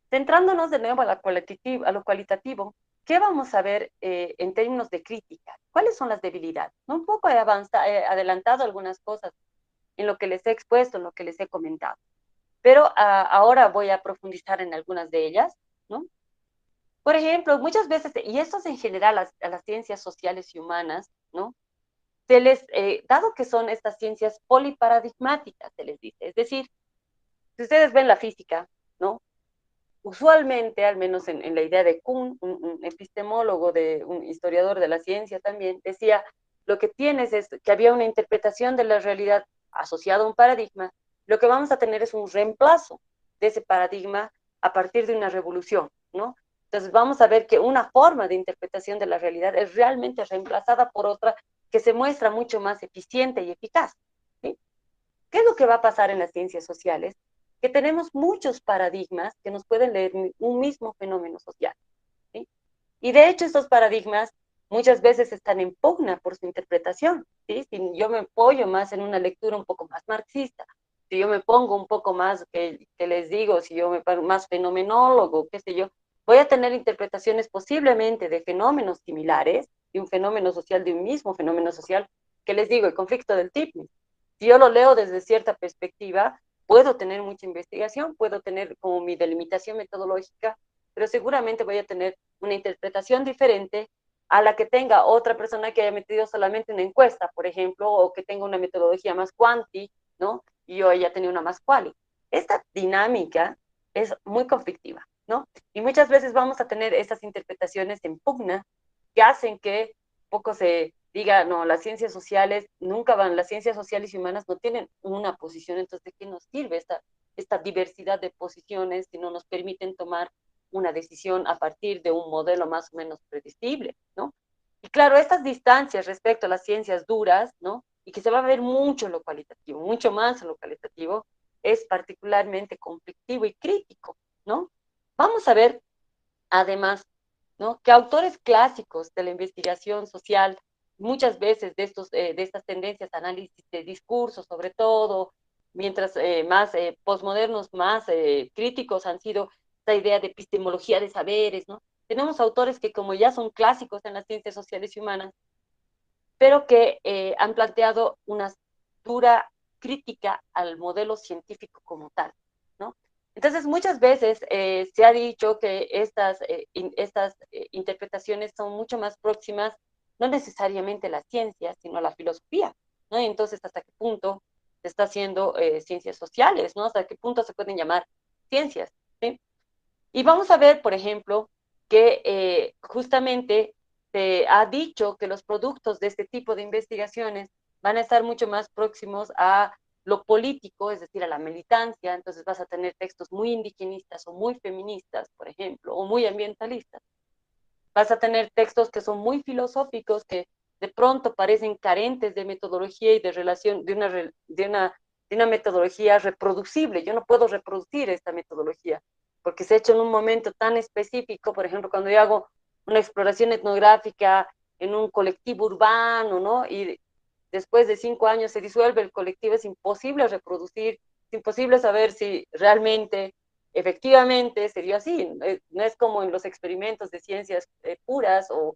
centrándonos de nuevo a lo cualitativo, ¿qué vamos a ver en términos de crítica? ¿Cuáles son las debilidades? Un poco he adelantado algunas cosas en lo que les he expuesto, en lo que les he comentado. Pero ahora voy a profundizar en algunas de ellas, ¿no? Por ejemplo, muchas veces, y esto es en general a las ciencias sociales y humanas, ¿no? Dado que son estas ciencias poliparadigmáticas, se les dice, es decir, si ustedes ven la física, ¿no? Usualmente, al menos en la idea de Kuhn, un epistemólogo, un historiador de la ciencia también, decía, lo que tienes es que había una interpretación de la realidad asociada a un paradigma, lo que vamos a tener es un reemplazo de ese paradigma a partir de una revolución, ¿no? Entonces vamos a ver que una forma de interpretación de la realidad es realmente reemplazada por otra que se muestra mucho más eficiente y eficaz, ¿sí? ¿Qué es lo que va a pasar en las ciencias sociales? Que tenemos muchos paradigmas que nos pueden leer un mismo fenómeno social, ¿sí? Y de hecho estos paradigmas muchas veces están en pugna por su interpretación, ¿sí? Si yo me apoyo más en una lectura un poco más marxista, si yo me pongo un poco más, que les digo, si yo me pongo más fenomenólogo, qué sé yo, voy a tener interpretaciones posiblemente de fenómenos similares, de un fenómeno social, de un mismo fenómeno social, que les digo, el conflicto del TIPNI. Si yo lo leo desde cierta perspectiva, puedo tener mucha investigación, puedo tener como mi delimitación metodológica, pero seguramente voy a tener una interpretación diferente a la que tenga otra persona que haya metido solamente una encuesta, por ejemplo, o que tenga una metodología más quanti, ¿no? Y yo haya tenido una más quali. Esta dinámica es muy conflictiva, ¿no? Y muchas veces vamos a tener estas interpretaciones en pugna que hacen que poco se diga, no, las ciencias sociales nunca van, las ciencias sociales y humanas no tienen una posición, entonces, ¿de qué nos sirve esta diversidad de posiciones si no nos permiten tomar una decisión a partir de un modelo más o menos predecible, ¿no? Y claro, estas distancias respecto a las ciencias duras, ¿no? Y que se va a ver mucho en lo cualitativo, mucho más en lo cualitativo, es particularmente conflictivo y crítico, ¿no? Vamos a ver, además, ¿no? Que autores clásicos de la investigación social, muchas veces de estas tendencias, análisis de discursos sobre todo, mientras más posmodernos, más críticos han sido esta idea de epistemología de saberes, ¿no? Tenemos autores que como ya son clásicos en las ciencias sociales y humanas, pero que han planteado una dura crítica al modelo científico como tal, ¿no? Entonces, muchas veces se ha dicho que estas interpretaciones son mucho más próximas, no necesariamente a la ciencia, sino a la filosofía, ¿no? Entonces, ¿hasta qué punto se está haciendo ciencias sociales, ¿no? ¿Hasta qué punto se pueden llamar ciencias, ¿sí? Y vamos a ver, por ejemplo, que justamente se ha dicho que los productos de este tipo de investigaciones van a estar mucho más próximos a lo político, es decir, a la militancia, entonces vas a tener textos muy indigenistas o muy feministas, por ejemplo, o muy ambientalistas. Vas a tener textos que son muy filosóficos, que de pronto parecen carentes de metodología y de relación, de una metodología reproducible. Yo no puedo reproducir esta metodología, porque se ha hecho en un momento tan específico, por ejemplo, cuando yo hago una exploración etnográfica en un colectivo urbano, ¿no? Y después de 5 años se disuelve el colectivo, es imposible reproducir, es imposible saber si realmente efectivamente sería así. No es como en los experimentos de ciencias puras o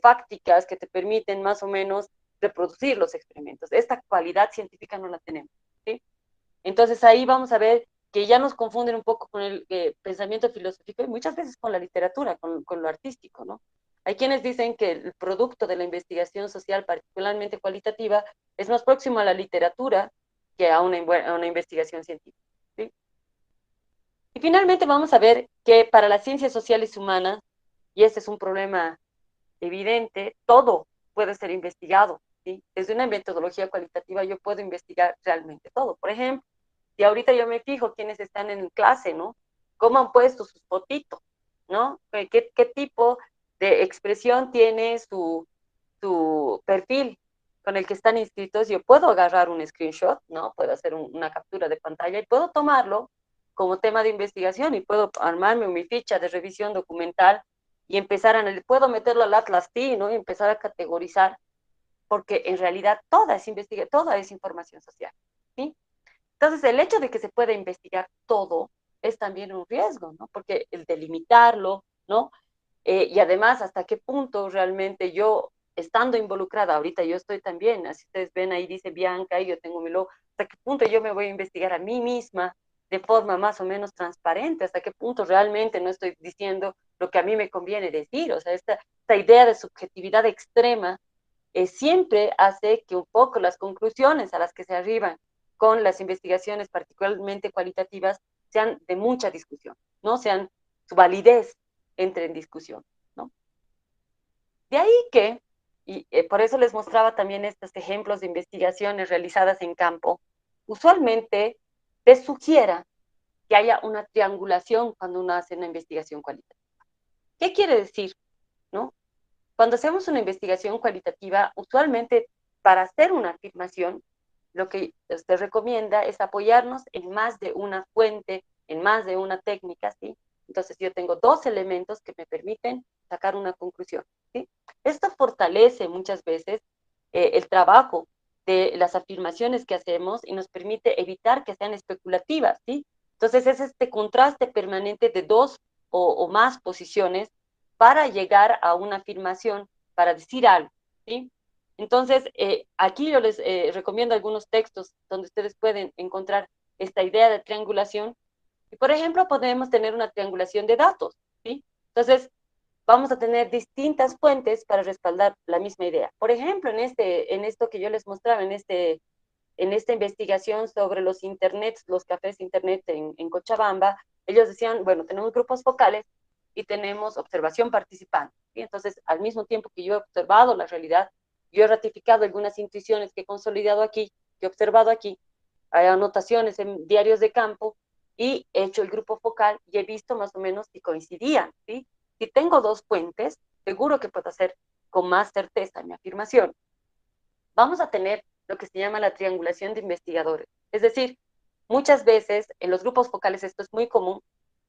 fácticas que te permiten más o menos reproducir los experimentos. Esta cualidad científica no la tenemos, ¿sí? Entonces ahí vamos a ver que ya nos confunden un poco con el pensamiento filosófico y muchas veces con la literatura, con lo artístico, ¿no? Hay quienes dicen que el producto de la investigación social, particularmente cualitativa, es más próximo a la literatura que a una investigación científica, ¿sí? Y finalmente vamos a ver que para las ciencias sociales humanas, y este es un problema evidente, todo puede ser investigado, ¿sí? Desde una metodología cualitativa yo puedo investigar realmente todo. Por ejemplo, si ahorita yo me fijo quiénes están en clase, ¿no? ¿Cómo han puesto sus fotitos, ¿no? ¿Qué tipo de expresión tiene su perfil con el que están inscritos? Yo puedo agarrar un screenshot, ¿no? Puedo hacer una captura de pantalla y puedo tomarlo como tema de investigación y puedo armarme mi ficha de revisión documental y empezar a analizar, puedo meterlo al Atlas T, ¿no? Y empezar a categorizar, porque en realidad toda es información social, ¿sí? Entonces, el hecho de que se pueda investigar todo es también un riesgo, ¿no? Porque el delimitarlo, ¿no? Y además, hasta qué punto realmente yo estando involucrada, ahorita yo estoy también, así ustedes ven ahí dice Bianca, y yo tengo mi logo, hasta qué punto yo me voy a investigar a mí misma de forma más o menos transparente, hasta qué punto realmente no estoy diciendo lo que a mí me conviene decir, o sea, esta idea de subjetividad extrema siempre hace que un poco las conclusiones a las que se arriban con las investigaciones particularmente cualitativas sean de mucha discusión, ¿no? Sean su validez entre en discusión, ¿no? De ahí que, y por eso les mostraba también estos ejemplos de investigaciones realizadas en campo, usualmente te sugiera que haya una triangulación cuando uno hace una investigación cualitativa. ¿Qué quiere decir? ¿No? Cuando hacemos una investigación cualitativa, usualmente para hacer una afirmación, lo que usted recomienda es apoyarnos en más de una fuente, en más de una técnica, ¿sí? Entonces yo tengo dos elementos que me permiten sacar una conclusión, ¿sí? Esto fortalece muchas veces el trabajo de las afirmaciones que hacemos y nos permite evitar que sean especulativas, ¿sí? Entonces es este contraste permanente de dos o más posiciones para llegar a una afirmación, para decir algo, ¿sí? Entonces, aquí yo les recomiendo algunos textos donde ustedes pueden encontrar esta idea de triangulación. Y, por ejemplo, podemos tener una triangulación de datos, ¿sí? Entonces, vamos a tener distintas fuentes para respaldar la misma idea. Por ejemplo, en esto que yo les mostraba, en esta investigación sobre los internets, los cafés internet en Cochabamba, ellos decían, bueno, tenemos grupos focales y tenemos observación participante. ¿Sí? Entonces, al mismo tiempo que yo he observado la realidad, yo he ratificado algunas intuiciones que he consolidado aquí, que he observado aquí, hay anotaciones en diarios de campo y he hecho el grupo focal y he visto más o menos si coincidían. ¿Sí? Si tengo dos fuentes, seguro que puedo hacer con más certeza mi afirmación. Vamos a tener lo que se llama la triangulación de investigadores. Es decir, muchas veces en los grupos focales esto es muy común.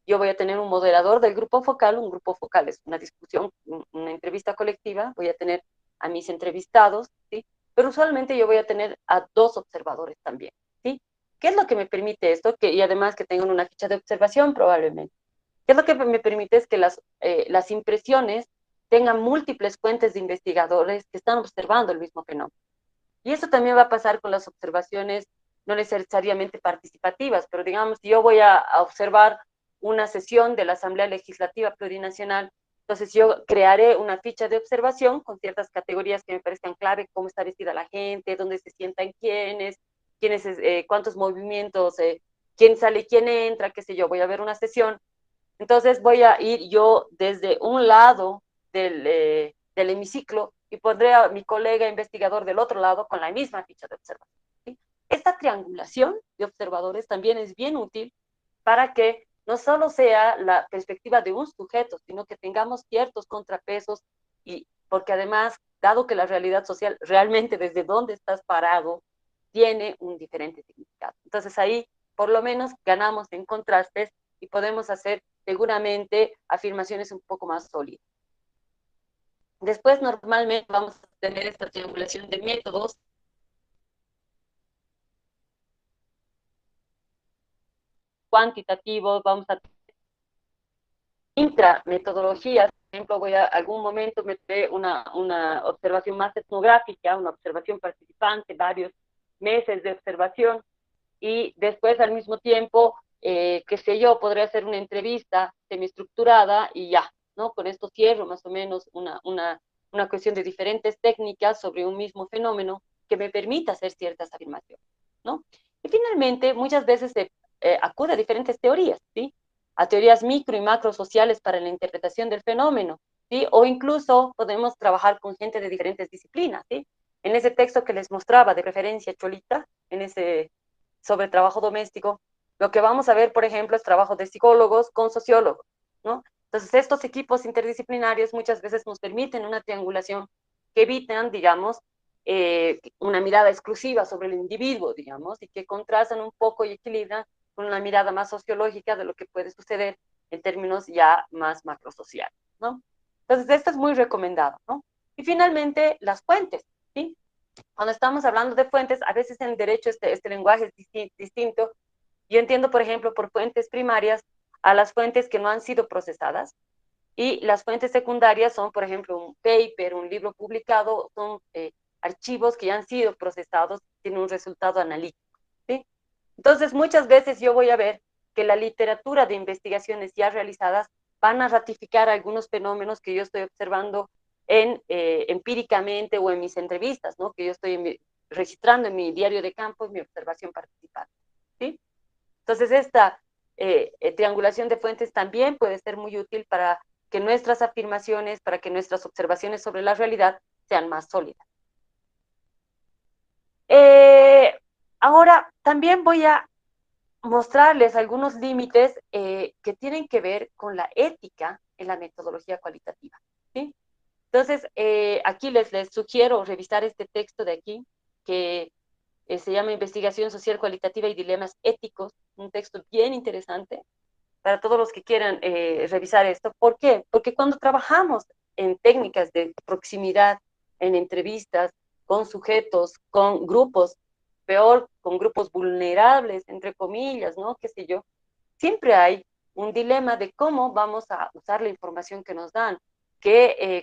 Yo voy a tener un moderador del grupo focal, un grupo focal es una discusión, una entrevista colectiva, voy a tener a mis entrevistados, ¿sí? Pero usualmente yo voy a tener a dos observadores también, ¿sí? ¿Qué es lo que me permite esto? Y además que tengan una ficha de observación probablemente. ¿Qué es lo que me permite? Es que las impresiones tengan múltiples fuentes de investigadores que están observando el mismo fenómeno. Y eso también va a pasar con las observaciones no necesariamente participativas, pero digamos, yo voy a observar una sesión de la Asamblea Legislativa Plurinacional, entonces yo crearé una ficha de observación con ciertas categorías que me parezcan clave, cómo está vestida la gente, dónde se sientan quiénes cuántos movimientos, quién sale, quién entra, qué sé yo, voy a ver una sesión. Entonces voy a ir yo desde un lado del hemiciclo y pondré a mi colega investigador del otro lado con la misma ficha de observación. ¿Sí? Esta triangulación de observadores también es bien útil para que no solo sea la perspectiva de un sujeto, sino que tengamos ciertos contrapesos y porque además, dado que la realidad social realmente desde donde estás parado tiene un diferente significado. Entonces ahí por lo menos ganamos en contrastes y podemos hacer seguramente afirmaciones un poco más sólidas. Después normalmente vamos a tener esta triangulación de métodos cuantitativos, vamos a tener intrametodologías. Por ejemplo, voy a algún momento meter una observación más etnográfica, una observación participante, varios meses de observación, y después al mismo tiempo, qué sé yo, podría hacer una entrevista semiestructurada y ya, ¿no? Con esto cierro más o menos una cuestión de diferentes técnicas sobre un mismo fenómeno que me permita hacer ciertas afirmaciones, ¿no? Y finalmente, muchas veces se acude a diferentes teorías, ¿sí? A teorías micro y macro sociales para la interpretación del fenómeno, ¿sí? O incluso podemos trabajar con gente de diferentes disciplinas, ¿sí? En ese texto que les mostraba de referencia Cholita, en ese sobre trabajo doméstico, lo que vamos a ver, por ejemplo, es trabajo de psicólogos con sociólogos, ¿no? Entonces, estos equipos interdisciplinarios muchas veces nos permiten una triangulación que evitan, digamos, una mirada exclusiva sobre el individuo, digamos, y que contrastan un poco y equilibran con una mirada más sociológica de lo que puede suceder en términos ya más macrosociales, ¿no? Entonces, esto es muy recomendado, ¿no? Y finalmente, las fuentes, ¿sí? Cuando estamos hablando de fuentes, a veces en derecho este lenguaje es distinto. Yo entiendo, por ejemplo, por fuentes primarias a las fuentes que no han sido procesadas, Y las fuentes secundarias son, por ejemplo, un paper, un libro publicado, son archivos que ya han sido procesados, tienen un resultado analítico, ¿sí? Entonces, muchas veces yo voy a ver que la literatura de investigaciones ya realizadas van a ratificar algunos fenómenos que yo estoy observando empíricamente o en mis entrevistas, ¿no? Que yo estoy registrando en mi diario de campo, en mi observación participada, ¿sí? Entonces, esta triangulación de fuentes también puede ser muy útil para que nuestras afirmaciones, para que nuestras observaciones sobre la realidad sean más sólidas. Ahora, también voy a mostrarles algunos límites que tienen que ver con la ética en la metodología cualitativa, ¿sí? Entonces, aquí les sugiero revisar este texto de aquí, que se llama Investigación Social Cualitativa y Dilemas Éticos, un texto bien interesante para todos los que quieran revisar esto. ¿Por qué? Porque cuando trabajamos en técnicas de proximidad, en entrevistas, con sujetos, con grupos, peor, con grupos vulnerables, entre comillas, ¿no? Qué sé yo, siempre hay un dilema de cómo vamos a usar la información que nos dan,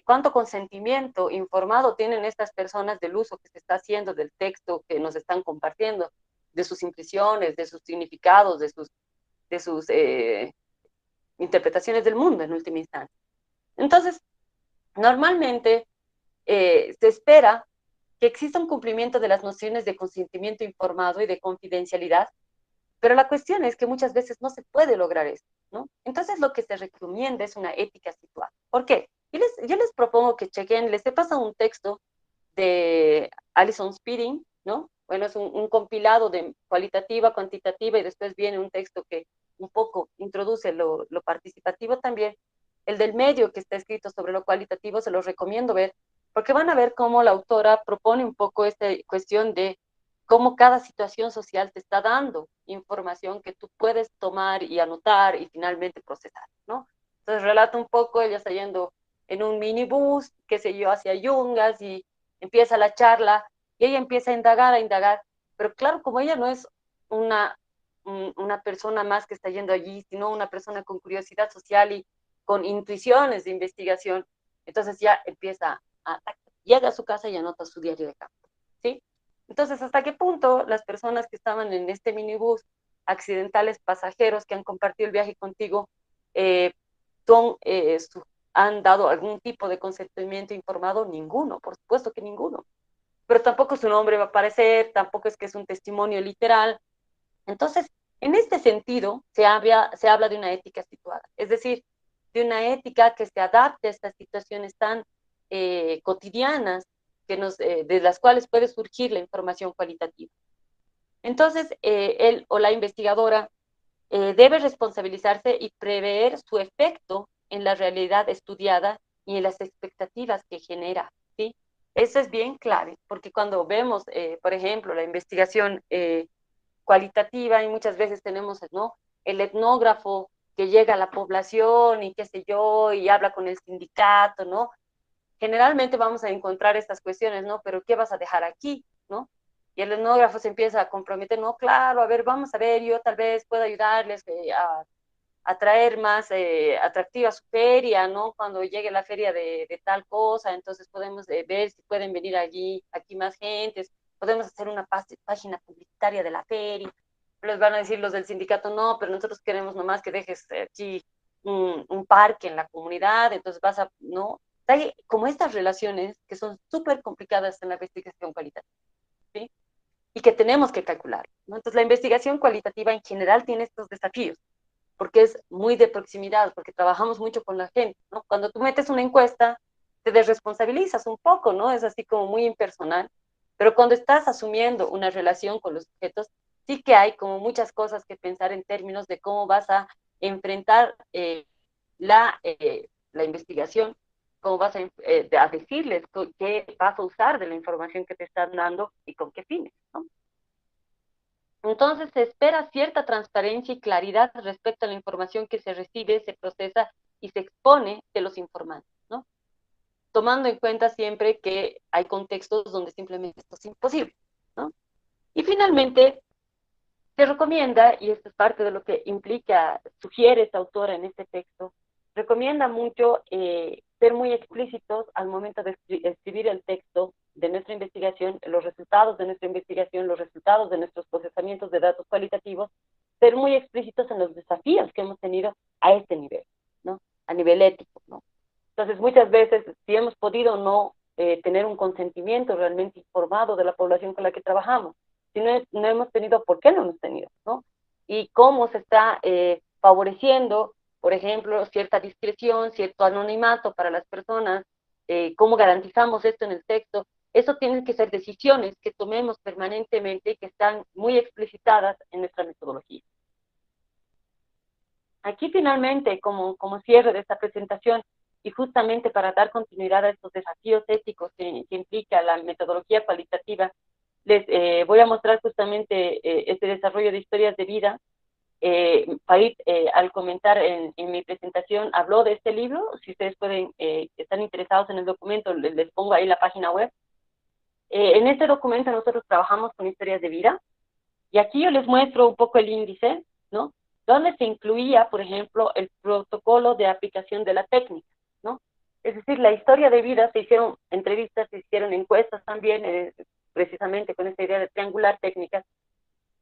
cuánto consentimiento informado tienen estas personas del uso que se está haciendo del texto que nos están compartiendo, de sus impresiones, de sus significados, de sus interpretaciones del mundo en última instancia. Entonces, normalmente se espera que exista un cumplimiento de las nociones de consentimiento informado y de confidencialidad, pero la cuestión es que muchas veces no se puede lograr eso, ¿no? Entonces lo que se recomienda es una ética situada. ¿Por qué? Yo les propongo que chequen, les he pasado un texto de Alison Spedding, ¿no? Bueno, es un compilado de cualitativa, cuantitativa, y después viene un texto que un poco introduce lo participativo también. El del medio, que está escrito sobre lo cualitativo, se los recomiendo ver, porque van a ver cómo la autora propone un poco esta cuestión de cómo cada situación social te está dando información que tú puedes tomar y anotar y finalmente procesar, ¿no? Entonces relata un poco, ella está yendo en un minibús, qué sé yo, hacia Yungas, y empieza la charla y ella empieza a indagar, pero claro, como ella no es una, una persona más que está yendo allí, sino una persona con curiosidad social y con intuiciones de investigación, entonces ya llega a su casa y anota su diario de campo, ¿sí? Entonces, ¿hasta qué punto las personas que estaban en este minibús, accidentales pasajeros que han compartido el viaje contigo, eh, son, han dado algún tipo de consentimiento informado? Ninguno, por supuesto que ninguno. Pero tampoco su nombre va a aparecer, tampoco es que es un testimonio literal. Entonces, en este sentido, se habla de una ética situada, es decir, de una ética que se adapte a estas situaciones tan cotidianas de las cuales puede surgir la información cualitativa. Entonces, él o la investigadora debe responsabilizarse y prever su efecto en la realidad estudiada y en las expectativas que genera, ¿sí? Eso es bien clave, porque cuando vemos, por ejemplo, la investigación cualitativa y muchas veces tenemos, ¿no? El etnógrafo que llega a la población y qué sé yo, y habla con el sindicato, ¿no? Generalmente vamos a encontrar estas cuestiones, ¿no? Pero ¿qué vas a dejar aquí, ¿no? Y el etnógrafo se empieza a comprometer, no, claro, a ver, vamos a ver, yo tal vez pueda ayudarles a traer más atractiva su feria, ¿no? Cuando llegue la feria de tal cosa, entonces podemos ver si pueden venir aquí más gentes, podemos hacer una página publicitaria de la feria. Les van a decir los del sindicato, no, pero nosotros queremos nomás que dejes aquí un parque en la comunidad, entonces ¿no? Hay como estas relaciones que son súper complicadas en la investigación cualitativa, ¿sí? Y que tenemos que calcular, ¿no? Entonces la investigación cualitativa en general tiene estos desafíos porque es muy de proximidad, porque trabajamos mucho con la gente, ¿no? Cuando tú metes una encuesta, te desresponsabilizas un poco, ¿no? Es así como muy impersonal, pero cuando estás asumiendo una relación con los sujetos, sí que hay como muchas cosas que pensar en términos de cómo vas a enfrentar la investigación, cómo vas a decirles qué vas a usar de la información que te están dando y con qué fines, ¿no? Entonces se espera cierta transparencia y claridad respecto a la información que se recibe, se procesa y se expone de los informantes, ¿no? Tomando en cuenta siempre que hay contextos donde simplemente esto es imposible, ¿no? Y finalmente se recomienda, y esto es parte de lo que sugiere esta autora en este texto, recomienda mucho ser muy explícitos al momento de escribir el texto de nuestra investigación, los resultados de nuestra investigación, los resultados de nuestros procesamientos de datos cualitativos, ser muy explícitos en los desafíos que hemos tenido a este nivel, ¿no? A nivel ético, ¿no? Entonces, muchas veces, si hemos podido no tener un consentimiento realmente informado de la población con la que trabajamos, si no hemos tenido, ¿por qué no hemos tenido? ¿No? Y cómo se está favoreciendo, por ejemplo, cierta discreción, cierto anonimato para las personas, cómo garantizamos esto en el texto. Eso tienen que ser decisiones que tomemos permanentemente y que están muy explicitadas en nuestra metodología. Aquí finalmente, como cierre de esta presentación, y justamente para dar continuidad a estos desafíos éticos que implica la metodología cualitativa, les voy a mostrar justamente este desarrollo de historias de vida. Farid, al comentar en mi presentación, habló de este libro. Si ustedes están interesados en el documento, les pongo ahí la página web. En este documento nosotros trabajamos con historias de vida, y aquí yo les muestro un poco el índice, ¿no? Donde se incluía, por ejemplo, el protocolo de aplicación de la técnica, ¿no? Es decir, la historia de vida, se hicieron entrevistas, se hicieron encuestas también, precisamente con esta idea de triangular técnicas.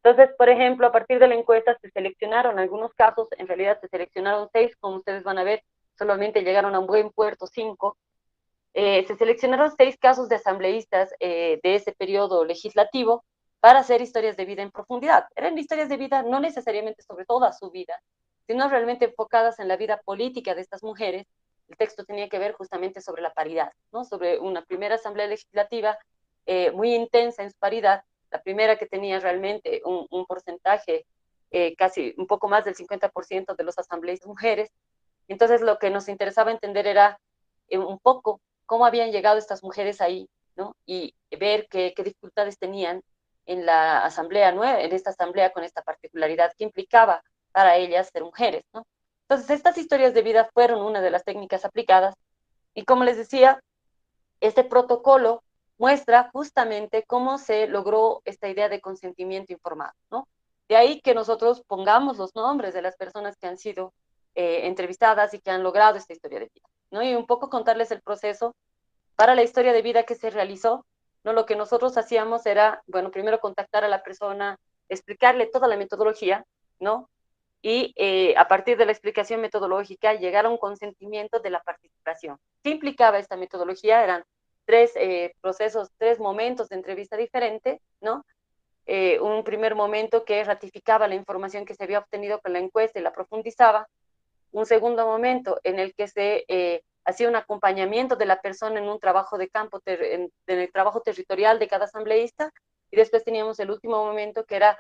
Entonces, por ejemplo, a partir de la encuesta se seleccionaron algunos casos, en realidad se seleccionaron 6, como ustedes van a ver, solamente llegaron a un buen puerto 5. Se seleccionaron 6 casos de asambleístas de ese periodo legislativo para hacer historias de vida en profundidad. Eran historias de vida no necesariamente sobre toda su vida, sino realmente enfocadas en la vida política de estas mujeres. El texto tenía que ver justamente sobre la paridad, ¿no? Sobre una primera asamblea legislativa muy intensa en su paridad, la primera que tenía realmente un porcentaje casi un poco más del 50% de los asambleístas mujeres. Entonces lo que nos interesaba entender era un poco cómo habían llegado estas mujeres ahí, ¿no? Y ver qué dificultades tenían en la asamblea nueva, en esta asamblea con esta particularidad que implicaba para ellas ser mujeres, ¿no? Entonces, estas historias de vida fueron una de las técnicas aplicadas, y como les decía, este protocolo muestra justamente cómo se logró esta idea de consentimiento informado, ¿no? De ahí que nosotros pongamos los nombres de las personas que han sido entrevistadas y que han logrado esta historia de vida, ¿no? Y un poco contarles el proceso para la historia de vida que se realizó, ¿no? Lo que nosotros hacíamos era, bueno, primero contactar a la persona, explicarle toda la metodología, ¿no? Y a partir de la explicación metodológica llegar a un consentimiento de la participación. ¿Qué implicaba esta metodología? Eran 3 procesos, 3 momentos de entrevista diferente, ¿no? Un primer momento que ratificaba la información que se había obtenido con la encuesta y la profundizaba. Un segundo momento en el que se hacía un acompañamiento de la persona en un trabajo de campo, en el trabajo territorial de cada asambleísta, y después teníamos el último momento que era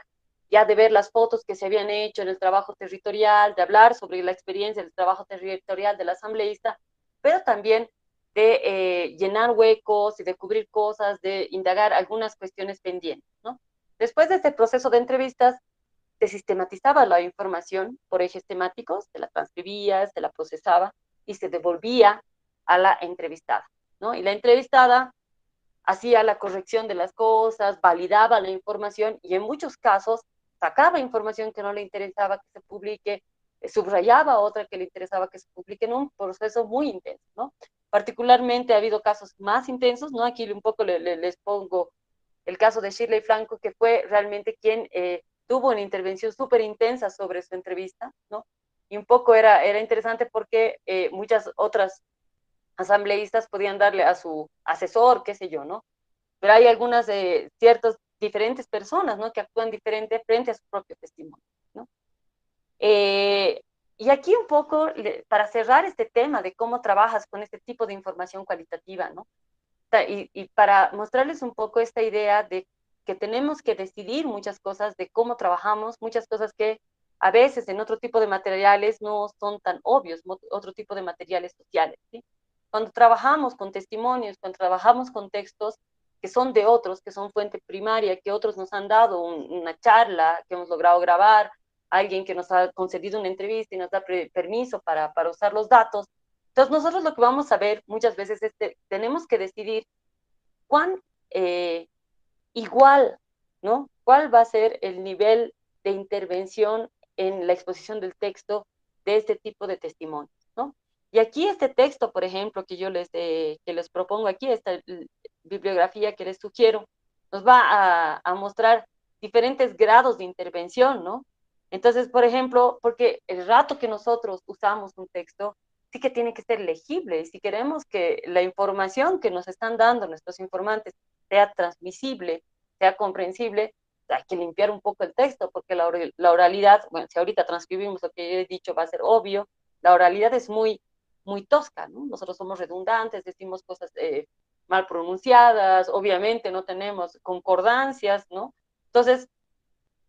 ya de ver las fotos que se habían hecho en el trabajo territorial, de hablar sobre la experiencia del trabajo territorial del asambleísta, pero también de llenar huecos y de cubrir cosas, de indagar algunas cuestiones pendientes, ¿no? Después de este proceso de entrevistas, se sistematizaba la información por ejes temáticos, se la transcribía, se la procesaba y se devolvía a la entrevistada, ¿no? Y la entrevistada hacía la corrección de las cosas, validaba la información y en muchos casos sacaba información que no le interesaba que se publique, subrayaba otra que le interesaba que se publique en un proceso muy intenso, ¿no? Particularmente ha habido casos más intensos, ¿no? Aquí un poco les pongo el caso de Shirley Franco, que fue realmente quien tuvo una intervención súper intensa sobre su entrevista, ¿no? Y un poco era interesante porque muchas otras asambleístas podían darle a su asesor, qué sé yo, ¿no? Pero hay algunas ciertas diferentes personas, ¿no? Que actúan diferente frente a su propio testimonio, ¿no? Y aquí un poco, para cerrar este tema de cómo trabajas con este tipo de información cualitativa, ¿no? Y para mostrarles un poco esta idea de que tenemos que decidir muchas cosas de cómo trabajamos, muchas cosas que a veces en otro tipo de materiales no son tan obvios, otro tipo de materiales sociales, ¿sí? Cuando trabajamos con testimonios, cuando trabajamos con textos que son de otros, que son fuente primaria, que otros nos han dado una charla, que hemos logrado grabar, alguien que nos ha concedido una entrevista y nos da permiso para usar los datos. Entonces, nosotros lo que vamos a ver muchas veces es que tenemos que decidir cuán igual, ¿no? ¿Cuál va a ser el nivel de intervención en la exposición del texto de este tipo de testimonios? ¿no? Y aquí este texto, por ejemplo, que les propongo aquí, esta bibliografía que les sugiero, nos va a mostrar diferentes grados de intervención, ¿no? Entonces, por ejemplo, porque el rato que nosotros usamos un texto, sí que tiene que ser legible. Si queremos que la información que nos están dando nuestros informantes sea transmisible, sea comprensible, hay que limpiar un poco el texto, porque la oralidad, bueno, si ahorita transcribimos lo que he dicho va a ser obvio, la oralidad es muy tosca, ¿no? Nosotros somos redundantes, decimos cosas mal pronunciadas, obviamente no tenemos concordancias, ¿no? Entonces,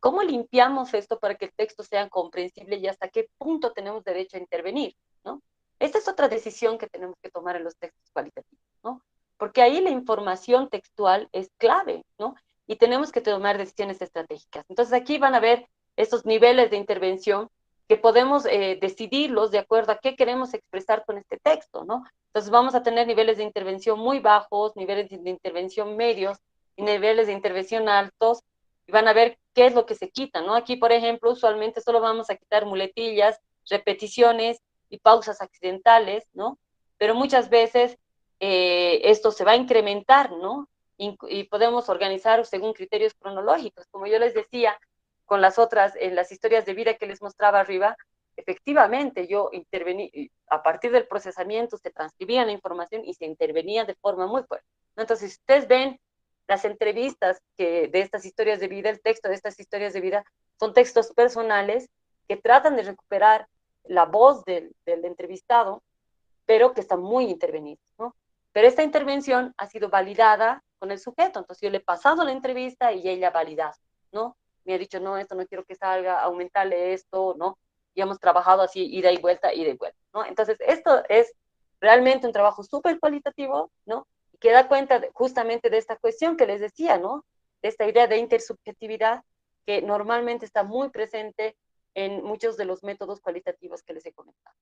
¿cómo limpiamos esto para que el texto sea comprensible y hasta qué punto tenemos derecho a intervenir, ¿no? Esta es otra decisión que tenemos que tomar en los textos cualitativos, ¿no? Porque ahí la información textual es clave, ¿no? Y tenemos que tomar decisiones estratégicas. Entonces aquí van a ver estos niveles de intervención que podemos decidirlos de acuerdo a qué queremos expresar con este texto, ¿no? Entonces vamos a tener niveles de intervención muy bajos, niveles de intervención medios y niveles de intervención altos, y van a ver qué es lo que se quita, ¿no? Aquí, por ejemplo, usualmente solo vamos a quitar muletillas, repeticiones y pausas accidentales, ¿no? Pero muchas veces esto se va a incrementar, ¿no? Y podemos organizar según criterios cronológicos. Como yo les decía, con las otras, en las historias de vida que les mostraba arriba, efectivamente yo intervení, a partir del procesamiento se transcribía la información y se intervenía de forma muy fuerte. ¿No? Entonces, si ustedes ven las entrevistas de estas historias de vida, el texto de estas historias de vida, son textos personales que tratan de recuperar la voz del entrevistado, pero que están muy intervenidos, ¿no? Pero esta intervención ha sido validada con el sujeto, entonces yo le he pasado la entrevista y ella ha validado, ¿no? Me ha dicho, no, esto no quiero que salga, aumentarle esto, ¿no? Y hemos trabajado así, ida y vuelta, ¿no? Entonces, esto es realmente un trabajo súper cualitativo, ¿no? Y que da cuenta justamente de esta cuestión que les decía, ¿no? De esta idea de intersubjetividad que normalmente está muy presente en muchos de los métodos cualitativos que les he comentado.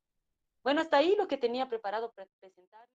Bueno, hasta ahí lo que tenía preparado para presentar.